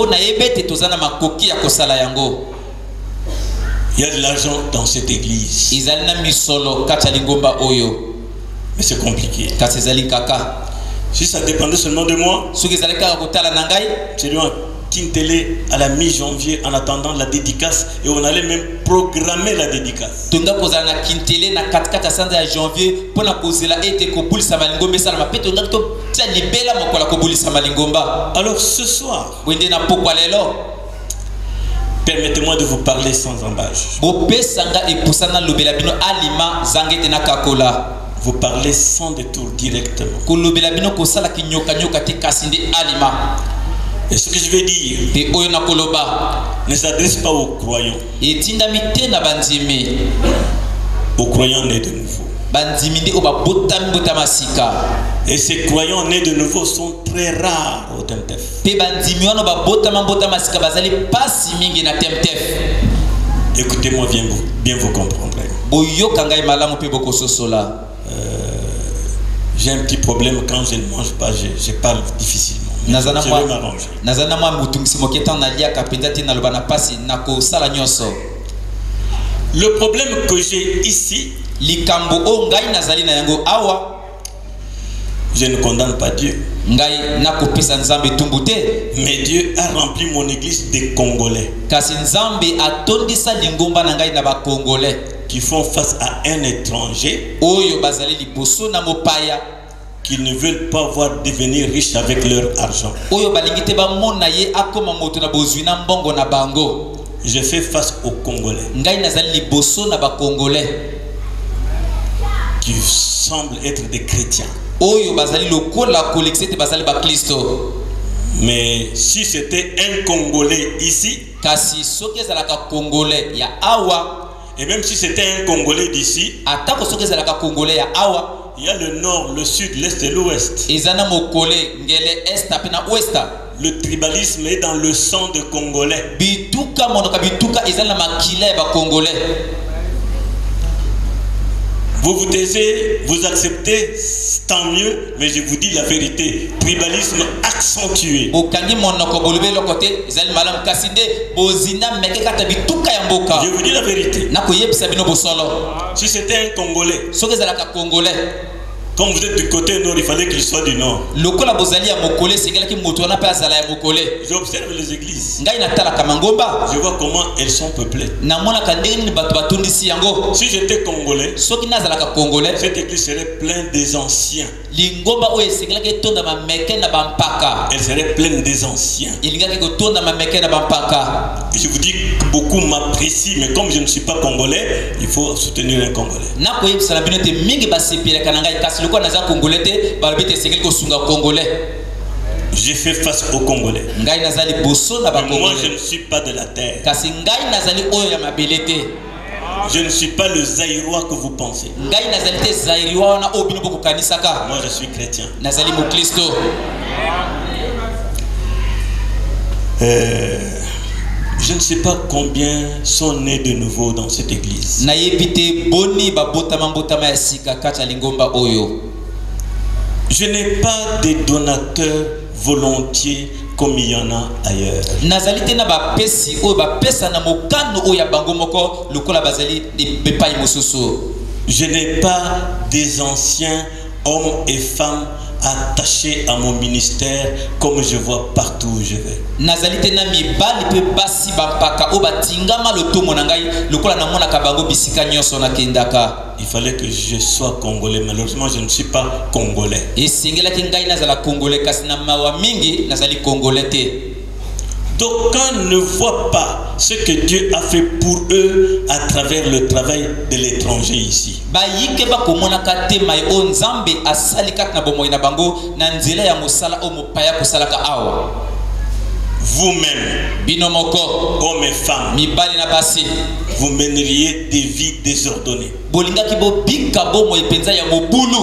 [SPEAKER 1] Il y a de l'argent dans cette église. Mais c'est compliqué. Si ça dépendait seulement de moi, c'est loin. Kintele à la mi-janvier en attendant la dédicace, et on allait même programmer la dédicace. Alors ce soir, permettez-moi de vous parler sans embâche. Vous parlez sans détour directement. Et ce que je vais dire ne s'adresse pas aux croyants. Aux croyants nés de nouveau. Et ces croyants nés de nouveau sont très rares au Temtef. Écoutez-moi bien, vous comprendrez. J'ai un petit problème quand je ne mange pas, je parle difficilement. Je vais m'arranger. Le problème que j'ai ici, je ne condamne pas Dieu. Mais Dieu a rempli mon église des Congolais qui font face à un étranger qui ne veulent pas voir devenir riches avec leur argent. Je fais face aux Congolais qui semblent être des chrétiens. Mais si c'était un Congolais ici, et même si c'était un Congolais d'ici, il y a le nord, le sud, l'est et l'ouest. Le tribalisme est dans le sang de Congolais. Vous vous taisez, vous acceptez, tant mieux, mais je vous dis la vérité. Tribalisme accentué. Je vous dis la vérité. Si c'était un Congolais, comme vous êtes du côté nord, il fallait qu'il soit du nord. J'observe les églises. Je vois comment elles sont peuplées. Si j'étais Congolais, cette église serait pleine des anciens.
[SPEAKER 2] lingomba oyo esengelaki etonda mameke na bampaka.
[SPEAKER 1] Elle serait pleine des anciens.
[SPEAKER 2] Elingaki kotonda mameke na bampaka.
[SPEAKER 1] Je vous dis que beaucoup m'apprécient, mais comme je ne suis pas congolais, il faut soutenir un Congolais.
[SPEAKER 2] Na koyebisana bino te mingi basepelaka na ngai kasi lokola naza congolais te balobi te esengeli kosunga congolais.
[SPEAKER 1] J'ai fait face aux Congolais.
[SPEAKER 2] Ngai nazali boso na ba
[SPEAKER 1] Moi,
[SPEAKER 2] congolais.
[SPEAKER 1] je ne suis pas de la terre.
[SPEAKER 2] Kasi ngai nazali oyo ya mabele te.
[SPEAKER 1] Je ne suis pas le Zaïrois que vous pensez.
[SPEAKER 2] Ngai nazali te zairiwa wana oyo bino bokokanisaka.
[SPEAKER 1] Moi, je suis chrétien.
[SPEAKER 2] Nazali mokristo.
[SPEAKER 1] Je ne sais pas combien sont nés de nouveau dans cette église.
[SPEAKER 2] Nayebi te boni babotama mbotama ya sika kati ya lingomba oyo.
[SPEAKER 1] Je n'ai pas des donateurs volontiers comme il y en a ailleurs.
[SPEAKER 2] Nazali te na bapesi oyo bapesa na mokano oyo ya bango moko lokola bazali bepai mosusu.
[SPEAKER 1] Je n'ai pas des anciens hommes et femmes attachés à mon ministère comme je vois partout où je vais.
[SPEAKER 2] Nazali te na mibali pe basi bampaka o batingama lotomo na ngai lokola na mona ka bango bisika nyonso na kendaka.
[SPEAKER 1] Il fallait que je sois congolais. Malheureusement, je ne suis pas congolais.
[SPEAKER 2] Esengelaki ngai nazala congolais kasi na mawa mingi nazali congolais te.
[SPEAKER 1] D'aucuns ne voient pas ce que Dieu a fait pour eux à travers le travail de l'étranger ici.
[SPEAKER 2] Bayike bakomonaka te mai o nzambe asali kati na bomoi na bango na nzela ya mosala o mopaya kosalaka awa.
[SPEAKER 1] Vous-même,
[SPEAKER 2] binomoko,
[SPEAKER 1] hommes et femmes,
[SPEAKER 2] mibali na basi,
[SPEAKER 1] vous mèneriez des vies désordonnées.
[SPEAKER 2] Bolingaki bo bika bo mo ipenza ya mobulu.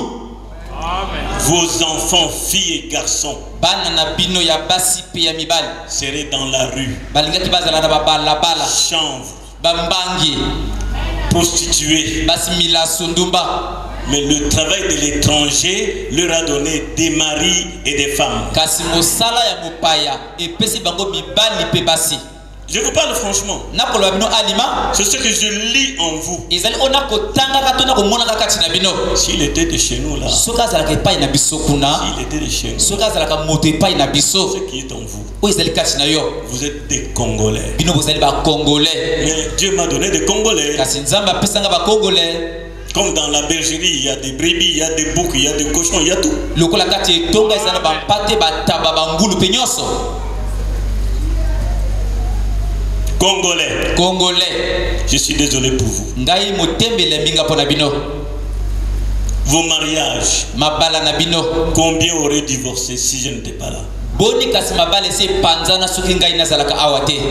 [SPEAKER 1] Vos enfants, filles et garçons,
[SPEAKER 2] bana na bino ya basi pe ya mibali
[SPEAKER 1] seraient dans la rue,
[SPEAKER 2] balingaki bazala na babalabala,
[SPEAKER 1] chanvre,
[SPEAKER 2] bambangi,
[SPEAKER 1] prostituées.
[SPEAKER 2] basi mila sundumba.
[SPEAKER 1] Mais le travail de l'étranger leur a donné des maris et des femmes.
[SPEAKER 2] Kasi mosala ya mopaya epesi bango mibali pe basi.
[SPEAKER 1] Je vous parle franchement.
[SPEAKER 2] C'est
[SPEAKER 1] ce que je lis en vous. S'il était de chez nous là, s'il était de chez nous, ce qui est en vous, vous êtes des Congolais. Mais Dieu m'a donné des Congolais. Comme dans la bergerie, il y a des brebis, il y a des boucs, il y a des cochons, il y a tout. Congolais, je suis désolé pour vous. Vos mariages, combien auraient divorcé si je n'étais pas là?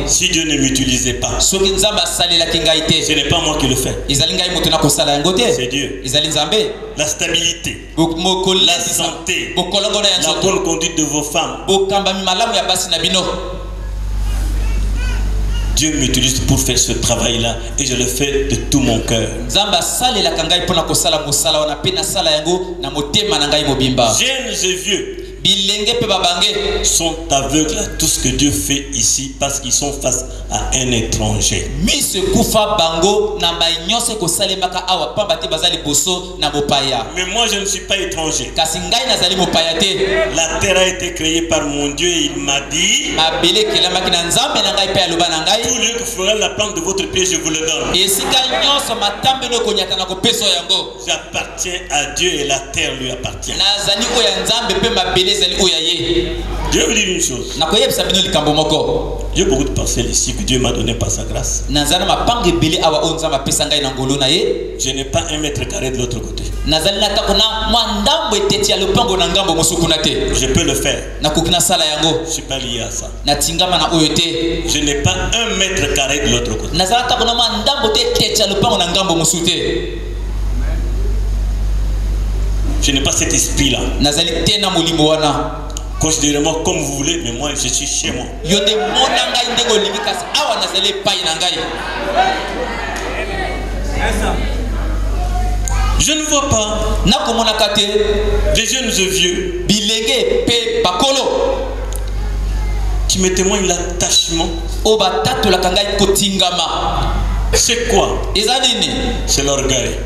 [SPEAKER 1] Si Dieu ne m'utilisait pas, ce n'est pas moi qui le fais. C'est Dieu. La stabilité, la santé, la bonne conduite de vos femmes. Dieu m'utilise pour faire ce travail-là et je le fais de tout mon cœur. Jeunes et vieux sont aveugles à tout ce que Dieu fait ici parce qu'ils sont face à un étranger. Mais moi je ne suis pas étranger. La terre a été créée par mon Dieu et il m'a dit: tout lieu que fera la plante de votre pied, je vous le donne. J'appartiens à Dieu et la terre lui appartient. Je vais vous dire une chose. Il y a beaucoup de parcelles ici que Dieu m'a donné par sa grâce. Je n'ai pas un mètre carré de l'autre côté. Je peux le faire. Je ne suis pas lié à ça. Je n'ai pas un mètre carré de l'autre côté. Je n'ai pas cet esprit-là. Considérez-moi comme vous voulez, mais moi je suis chez moi. Je ne vois pas des jeunes et vieux qui me témoignent l'attachement. C'est quoi? C'est l'orgueil.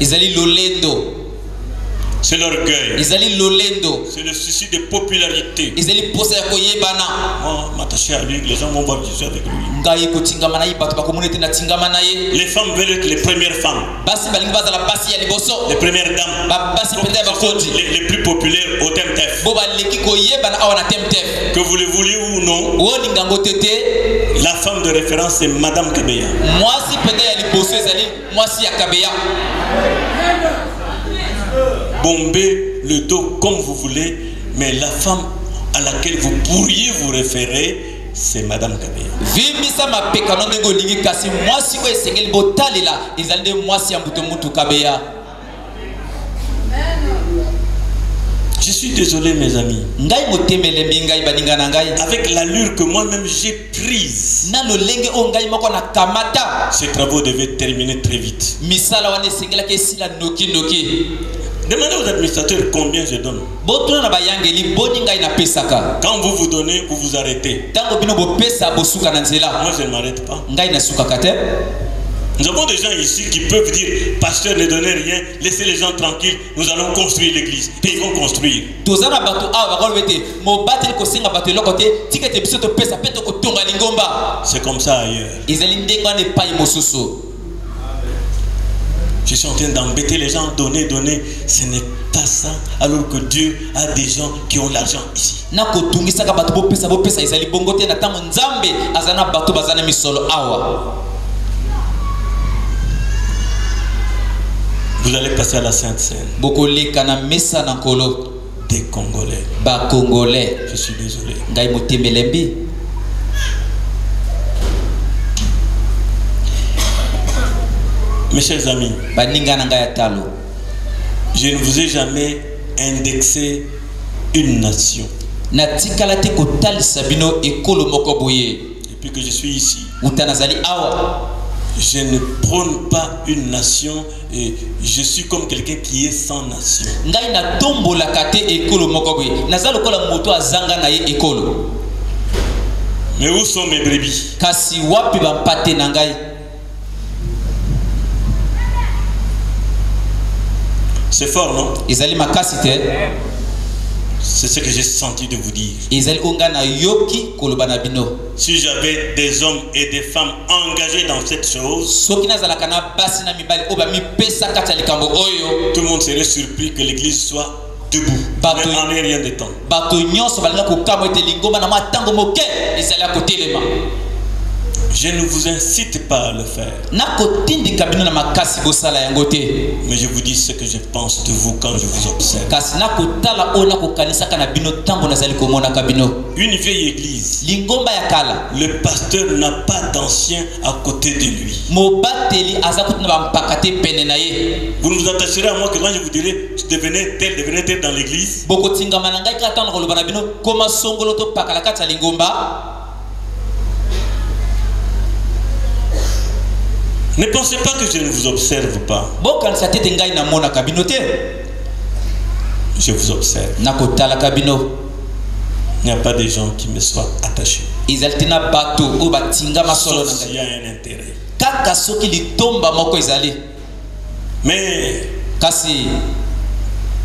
[SPEAKER 1] C'est l'orgueil.
[SPEAKER 2] Ezali lolendo.
[SPEAKER 1] C'est le souci de popularité.
[SPEAKER 2] Ezali posa ya koyebana.
[SPEAKER 1] Moi, m'attacher à lui, les gens vont voir que je suis avec lui.
[SPEAKER 2] Ngai kotingama na ye bato bakomonete na tingama na ye.
[SPEAKER 1] Les femmes veulent être les premières femmes.
[SPEAKER 2] Basi balingi bazala basi ya liboso.
[SPEAKER 1] Les premières dames.
[SPEAKER 2] Basi penda bakonzi.
[SPEAKER 1] Les plus populaires au TEMTEF.
[SPEAKER 2] Bo baleki koyebana awa na TEMTEF.
[SPEAKER 1] Que vous le vouliez ou non.
[SPEAKER 2] O lingango tete.
[SPEAKER 1] La femme de référence c'est Madame Kabeya.
[SPEAKER 2] Moi si penda ya liboso ezali moi si ya Kabeya.
[SPEAKER 1] Bombez le dos comme vous voulez, mais la femme à laquelle vous pourriez vous référer, c'est Madame Kabeya.
[SPEAKER 2] Vimisa mapeka no ndego lingi kasi moi si ko esengeli botalela ezali moi si ya mutu Kabeya.
[SPEAKER 1] Je suis désolé mes amis. Avec l'allure que moi-même j'ai prise, ces travaux devaient terminer très vite. Demandez aux administrateurs combien je donne. Quand vous vous donnez, vous vous arrêtez. Moi je ne m'arrête pas. Nous avons des gens ici qui peuvent dire, pasteur ne donnez rien, laissez les gens tranquilles, nous allons construire l'église. Et ils vont construire. C'est comme ça ailleurs. Je suis en train d'embêter les gens, donner. Ce n'est pas ça. Alors que Dieu a des gens qui ont l'argent ici. Vous allez passer à la Sainte Seine. Des Congolais. Je suis désolé. Mes chers amis, je ne vous ai jamais indexé une nation. Depuis que je suis ici, je ne prône pas une nation et je suis comme quelqu'un qui est sans nation. Mais où sont mes brebis? C'est fort, non? C'est ce que j'ai senti de vous dire. Si j'avais des hommes et des femmes engagés dans cette chose, tout le monde serait surpris que l'église soit debout. En rien de temps. Je ne vous incite pas à le faire. Mais je vous dis ce que je pense de vous quand je vous observe. Une vieille église, le pasteur n'a pas d'ancien à côté de lui. Vous ne vous attacherez à moi que quand je vous dirai devenez tel dans l'église. Ne pensez pas que je ne vous observe pas. Je vous observe. Il n'y a pas de gens qui me soient attachés. Sauf s'il y a un intérêt. Mais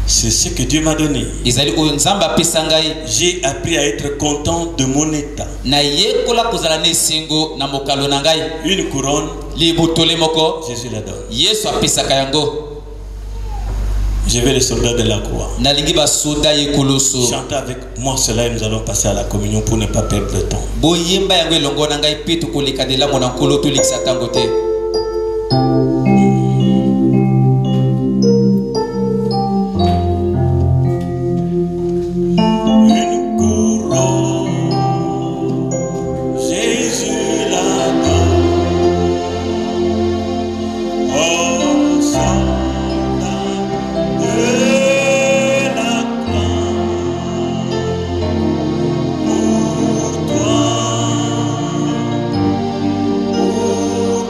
[SPEAKER 1] c'est ce que Dieu m'a donné. J'ai appris à être content de mon état. Une couronne, Jésus la donne. Je vais les soldats de la croix. Chantez avec moi cela et nous allons passer à la communion pour ne pas perdre le temps. Pour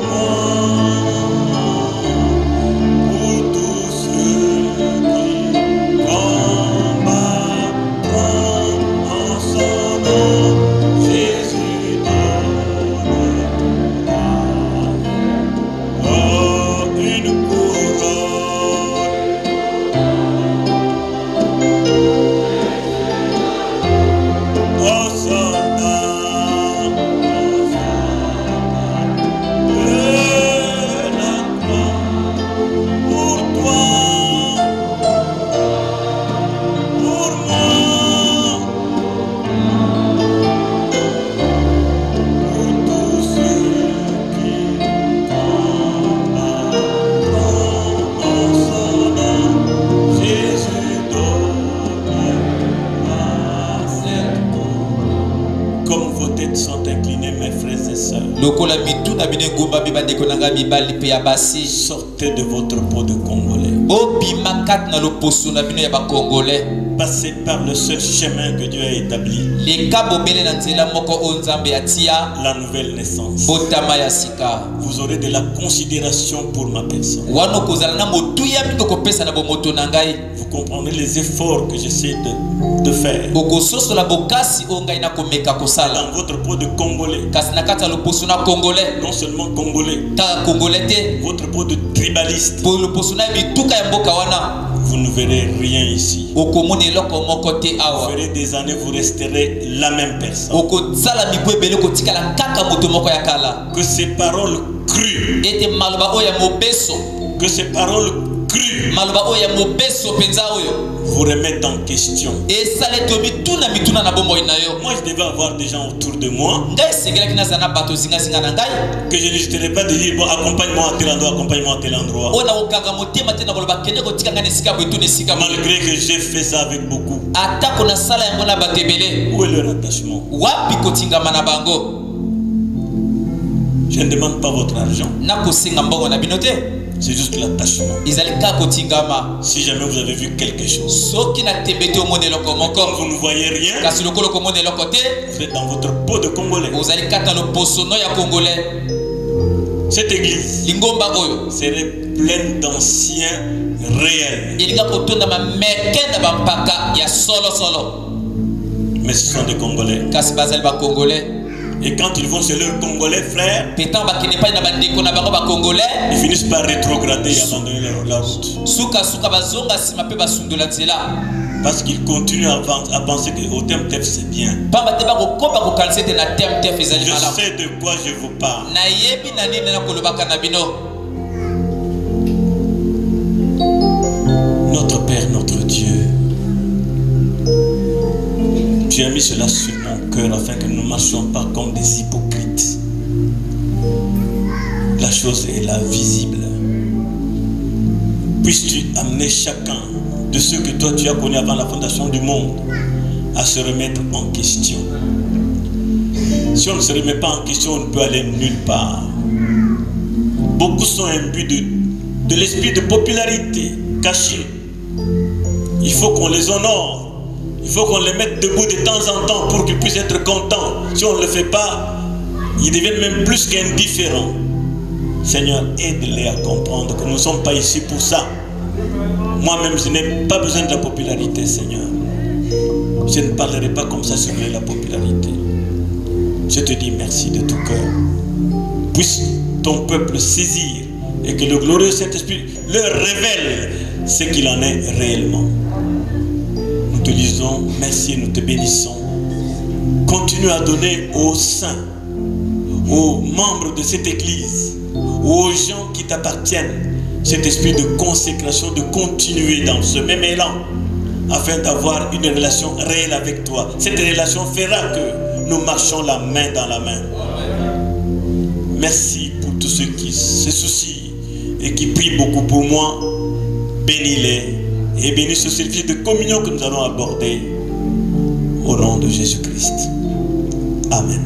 [SPEAKER 1] toi, têtes sont inclinées, mes frères et sœurs. Sortez de votre peau de Congolais. Passez par le seul chemin que Dieu a établi. La nouvelle naissance. Vous aurez de la considération pour ma personne. Vous comprenez les efforts que j'essaie de faire. Dans votre peau de Congolais. Non seulement Congolais. Votre peau de tribaliste. Vous ne verrez rien ici. Vous ferez des années, vous resterez la même personne. Que ces paroles crues, que ces paroles crues vous remettent en question. Moi, je devais avoir des gens autour de moi que je n'hésiterai pas de dire, bon, accompagne-moi à tel endroit, accompagne-moi à tel endroit. Malgré que j'ai fait ça avec beaucoup. Où est leur attachement? Je ne demande pas votre argent. C'est juste l'attachement. Si jamais vous avez vu quelque chose, quand vous ne voyez rien, vous êtes dans votre peau de Congolais. Cette église serait pleine d'anciens réels. Mais ce sont des Congolais. Et quand ils vont chez leurs Congolais frères, ils finissent par rétrograder et abandonner la route. Parce qu'ils continuent à penser qu'au TEMTEF c'est bien. Je sais de quoi je vous parle. Notre Père, notre Dieu, tu as mis cela sur mon cœur afin que nous ne marchions pas comme des hypocrites. La chose est là, visible. Puisses-tu amener chacun de ceux que toi tu as connus avant la fondation du monde à se remettre en question. Si on ne se remet pas en question, on ne peut aller nulle part. Beaucoup sont imbus de l'esprit de popularité caché. Il faut qu'on les honore. Il faut qu'on les mette debout de temps en temps pour qu'ils puissent être contents. Si on ne le fait pas, ils deviennent même plus qu'indifférents. Seigneur, aide-les à comprendre que nous ne sommes pas ici pour ça. Moi-même, je n'ai pas besoin de la popularité, Seigneur. Je ne parlerai pas comme ça sur la popularité. Je te dis merci de tout cœur. Puisse ton peuple saisir et que le glorieux Saint-Esprit leur révèle ce qu'il en est réellement. Nous te disons merci et nous te bénissons. Continue à donner aux saints, aux membres de cette église, aux gens qui t'appartiennent, cet esprit de consécration, de continuer dans ce même élan afin d'avoir une relation réelle avec toi. Cette relation fera que nous marchons la main dans la main. Merci pour tous ceux qui se soucient et qui prient beaucoup pour moi. Bénis-les et bénis ce service de communion que nous allons aborder au nom de Jésus-Christ. Amen.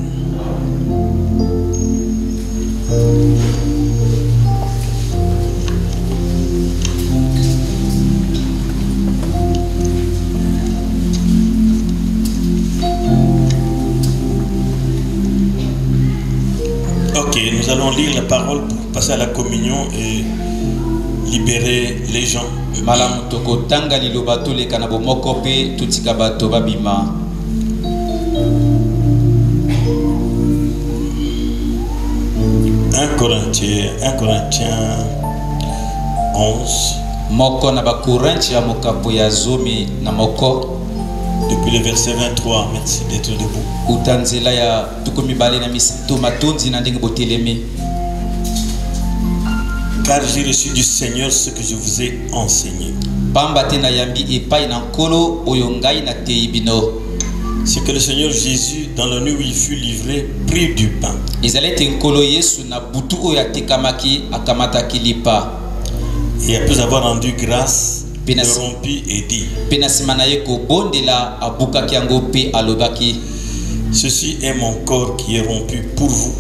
[SPEAKER 1] Ok, nous allons lire la parole pour passer à la communion et libérer les gens.
[SPEAKER 2] Malam toko tanga liloba tole kanabo mokope tutika bato babima.
[SPEAKER 1] 1 Corinthiens 11.
[SPEAKER 2] Moko na ba Korinthia mokapo ya zomi na moko.
[SPEAKER 1] Depuis le verset 23, merci d'être debout.
[SPEAKER 2] Utanzela ya tukomi bale na misito matonzi na ndenge botelemi.
[SPEAKER 1] Car j'ai reçu du Seigneur ce que je vous ai enseigné. C'est que le Seigneur Jésus, dans la nuit où il fut livré, prit du pain. Et après avoir rendu grâce, il le rompit et dit: Ceci est mon corps qui est rompu pour vous.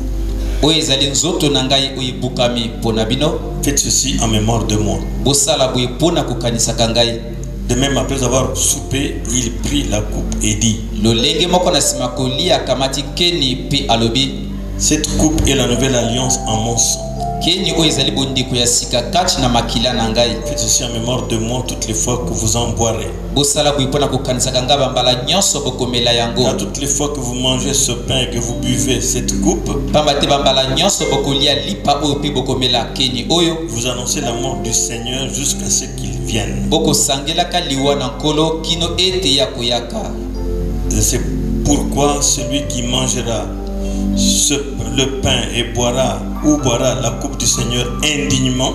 [SPEAKER 1] Faites ceci en mémoire de moi. De même, après avoir soupé, il prit la coupe et dit: cette coupe est la nouvelle alliance en mon sang. Faites ceci en mémoire de moi toutes les fois que vous en boirez. Car toutes les fois que vous mangez ce pain et que vous buvez cette coupe, vous annoncez la mort du Seigneur jusqu'à ce qu'il vienne. C'est pourquoi celui qui mangera le pain et boira la coupe du Seigneur indignement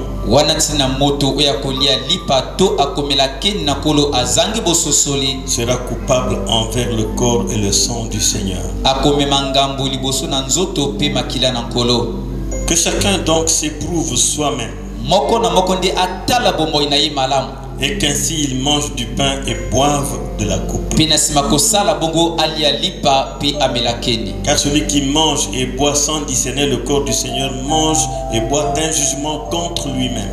[SPEAKER 1] sera coupable envers le corps et le sang du Seigneur. Que chacun donc s'éprouve soi-même, et qu'ainsi il mange du pain et boive de la coupe. Car celui qui mange et boit sans discerner le corps du Seigneur mange et boit un jugement contre lui-même.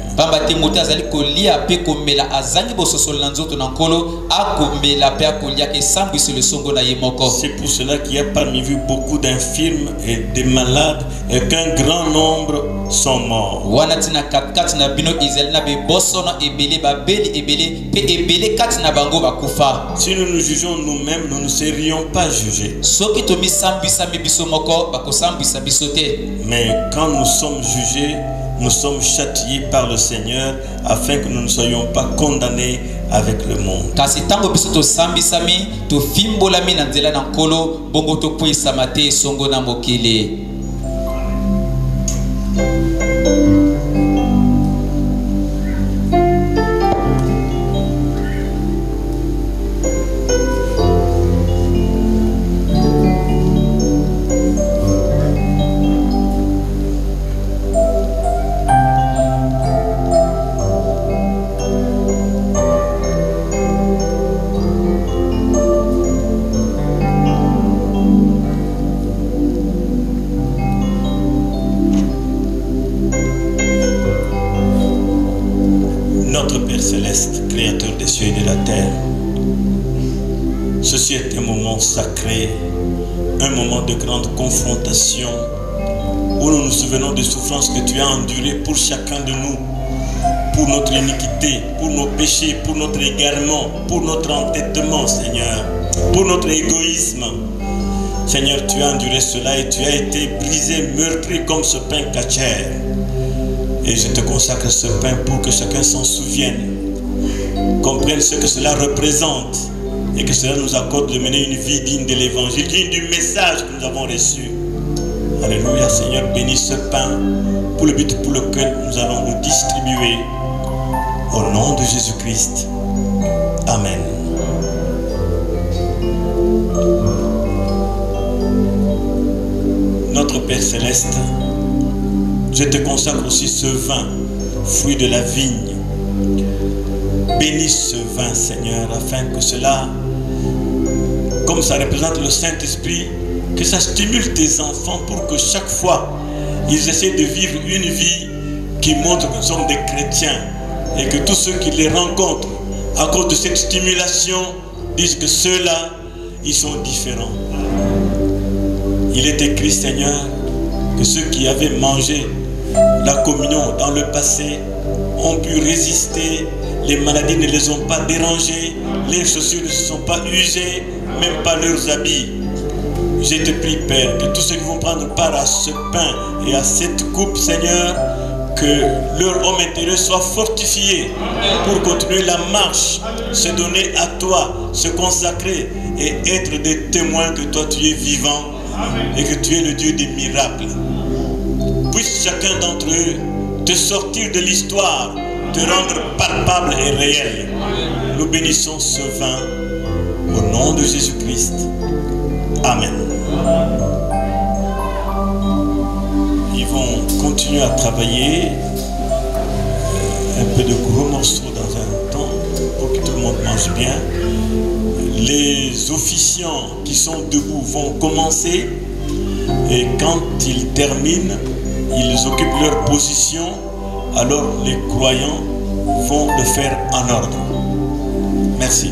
[SPEAKER 1] C'est pour cela qu'il y a parmi vous beaucoup d'infirmes et des malades, et qu'un grand nombre sont morts. Si nous nous jugeons nous-mêmes, nous ne serions pas jugés. Mais quand nous sommes jugés, nous sommes châtiés par le Seigneur afin que nous ne soyons pas condamnés avec le monde. Ceci est un moment sacré, un moment de grande confrontation où nous nous souvenons des souffrances que tu as endurées pour chacun de nous, pour notre iniquité, pour nos péchés, pour notre égarement, pour notre entêtement, Seigneur, pour notre égoïsme. Seigneur, tu as enduré cela et tu as été brisé, meurtri comme ce pain cachère. Et je te consacre ce pain pour que chacun s'en souvienne, comprenne ce que cela représente, et que cela nous accorde de mener une vie digne de l'évangile, digne du message que nous avons reçu. Alléluia, Seigneur, bénis ce pain pour le but pour lequel nous allons nous distribuer. Au nom de Jésus-Christ. Amen. Notre Père Céleste, je te consacre aussi ce vin, fruit de la vigne. Bénis ce vin, Seigneur, afin que cela, comme ça représente le Saint-Esprit, que ça stimule tes enfants pour que chaque fois, ils essaient de vivre une vie qui montre que nous sommes des chrétiens, et que tous ceux qui les rencontrent, à cause de cette stimulation, disent que ceux-là, ils sont différents. Il est écrit, Seigneur, que ceux qui avaient mangé la communion dans le passé ont pu résister, les maladies ne les ont pas dérangés, les chaussures ne se sont pas usées, même pas leurs habits. Je te prie, Père, que tous ceux qui vont prendre part à ce pain et à cette coupe, Seigneur, que leur homme intérieur soit fortifié pour continuer la marche, se donner à toi, se consacrer et être des témoins que toi tu es vivant et que tu es le Dieu des miracles. Puisse chacun d'entre eux te sortir de l'histoire, te rendre palpable et réel. Nous bénissons ce vin au nom de Jésus-Christ. Amen. Ils vont continuer à travailler un peu de gros morceaux dans un temps pour que tout le monde mange bien. Les officiants qui sont debout vont commencer et quand ils terminent, ils occupent leur position, alors les croyants vont le faire en ordre. Merci.